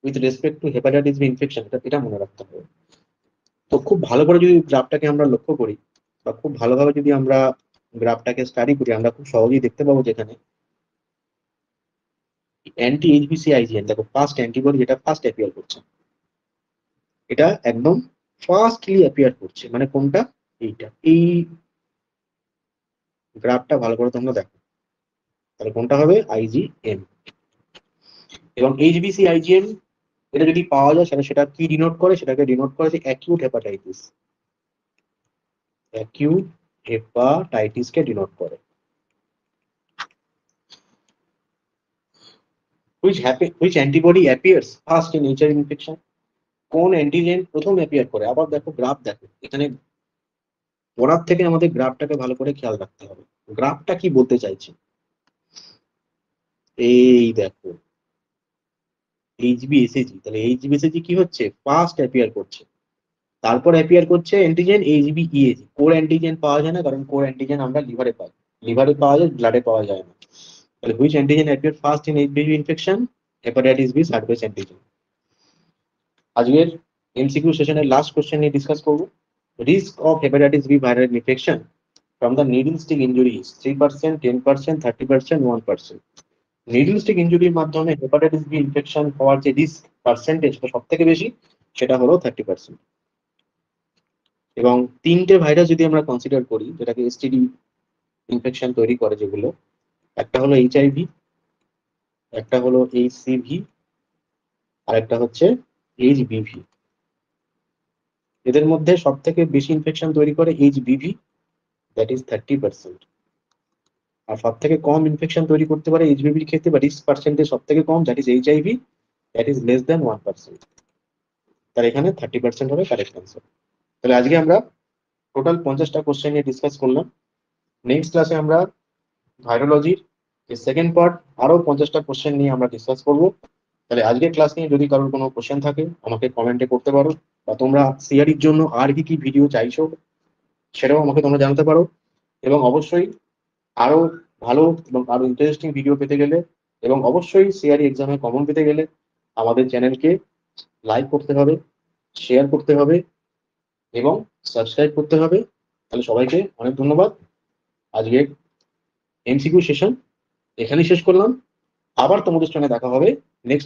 with respect to hepatitis B infection এটা মনে রাখতে হবে। তো খুব ভালো করে যদি গ্রাফটাকে আমরা লক্ষ্য করি বা খুব ভালোভাবে যদি আমরা গ্রাফটাকে স্টাডি করি, আমরা খুব সহজেই দেখতে পাবো যেখানে অ্যান্টি এইচবিসি আইজিএন, দেখো ফার্স্ট অ্যান্টিবডি যেটা ফার্স্ট অ্যাপিয়ার করছে, এটা একদম ফার্স্টলি অ্যাপিয়ার করছে। মানে কোনটা? এইটা, এই গ্রাফটা ভালো করে তোমরা দেখো, তাহলে কোনটা হবে? আইজিএম। এবং এইচবিসি আইজিএম এটা যদি পাওয়া যায় তাহলে সেটা কি ডিনোট করে? সেটাকে ডিনোট করে যে অ্যাকিউট হেপাটাইটিস, অ্যাকিউট হেপাটাইটিস কে ডিনোট করে। which antibody appears first in HIV infection? কোন অ্যান্টিজেন প্রথম অ্যাপিয়ার করে? আবার দেখো গ্রাফ, দেখো এখানে পড়ার থেকে আমাদের গ্রাফটাকে ভালো করে খেয়াল রাখতে হবে। গ্রাফটা কি বলতে চাইছে? এই দেখো এইচবিএসএজি, তাহলে এইচবিএসএজি কি হচ্ছে? ফার্স্ট অ্যাপিয়ার করছে। তারপর অ্যাপিয়ার করছে অ্যান্টিজেন এইচবিইএজি। কোর অ্যান্টিজেন পাওয়া যায় না, কারণ কোর অ্যান্টিজেন আমরা লিভারে পাই, লিভারে পাওয়া যায়, ব্লাডে পাওয়া যায় না। তাহলে which antigen appear first in HBV infection? Hepatitis B surface antigen. আজকের এমসিকিউ সেশনের লাস্ট কোশ্চেন নিয়ে ডিসকাস করব। Risk of hepatitis B viral infection from the needle stick injury is 3%, 10%, 30%, 1%। Needle stick ইনজুরির মাধ্যমে হেপাটাইটিস বি ইনফেকশন হওয়ার যে risk percentage সব থেকে বেশি, সেটা হলো 30%। এবং তিনটে ভাইরাস যদি আমরা কনসিডার করি যেটাকে এসটিডি ইনফেকশন তৈরি করে, যেগুলো একটা হলো এইচআইভি, একটা হলো এইচসিভি, আর একটা হচ্ছে এইচবিভি। এদের মধ্যে সব থেকে বেশি ইনফেকশন তৈরি করে এইচবিভি, দ্যাট ইজ 30%। আর সব থেকে কম ইনফেকশন তৈরি করতে পারে এইচবিভির ক্ষেত্রে, বা রিস্ক পার্সেন্টেজ সব থেকে কম, that is HIV, that is less than 1%। তার এখানে 30% হবে কারেক্ট আনসার। তাহলে আজকে আমরা টোটাল 50টা কোশ্চেন নিয়ে ডিসকাস করলাম। নেক্সট ক্লাসে আমরা ভাইরোলজির যে সেকেন্ড পার্ট, আরো 50টা কোশ্চেন নিয়ে আমরা ডিসকাস করবো। তাহলে আজকের ক্লাস নিয়ে যদি কারোর কোনো কোশ্চেন থাকে আমাকে কমেন্টে করতে পারো, বা তোমরা সিআরির জন্য আর কি কি ভিডিও চাইছো সেটাও আমাকে তোমরা জানাতে পারো। এবং অবশ্যই আরো ভালো এবং আরো ইন্টারেস্টিং ভিডিও পেতে গেলে, এবং অবশ্যই সিআরই এক্সামে কমন পেতে গেলে আমাদের চ্যানেলকে লাইক করতে হবে, শেয়ার করতে হবে এবং সাবস্ক্রাইব করতে হবে। তাহলে সবাইকে অনেক ধন্যবাদ। আজকে এমসিকিউ সেশন এখানেই শেষ করলাম। আবার তোমাদের সঙ্গে দেখা হবে নেক্সট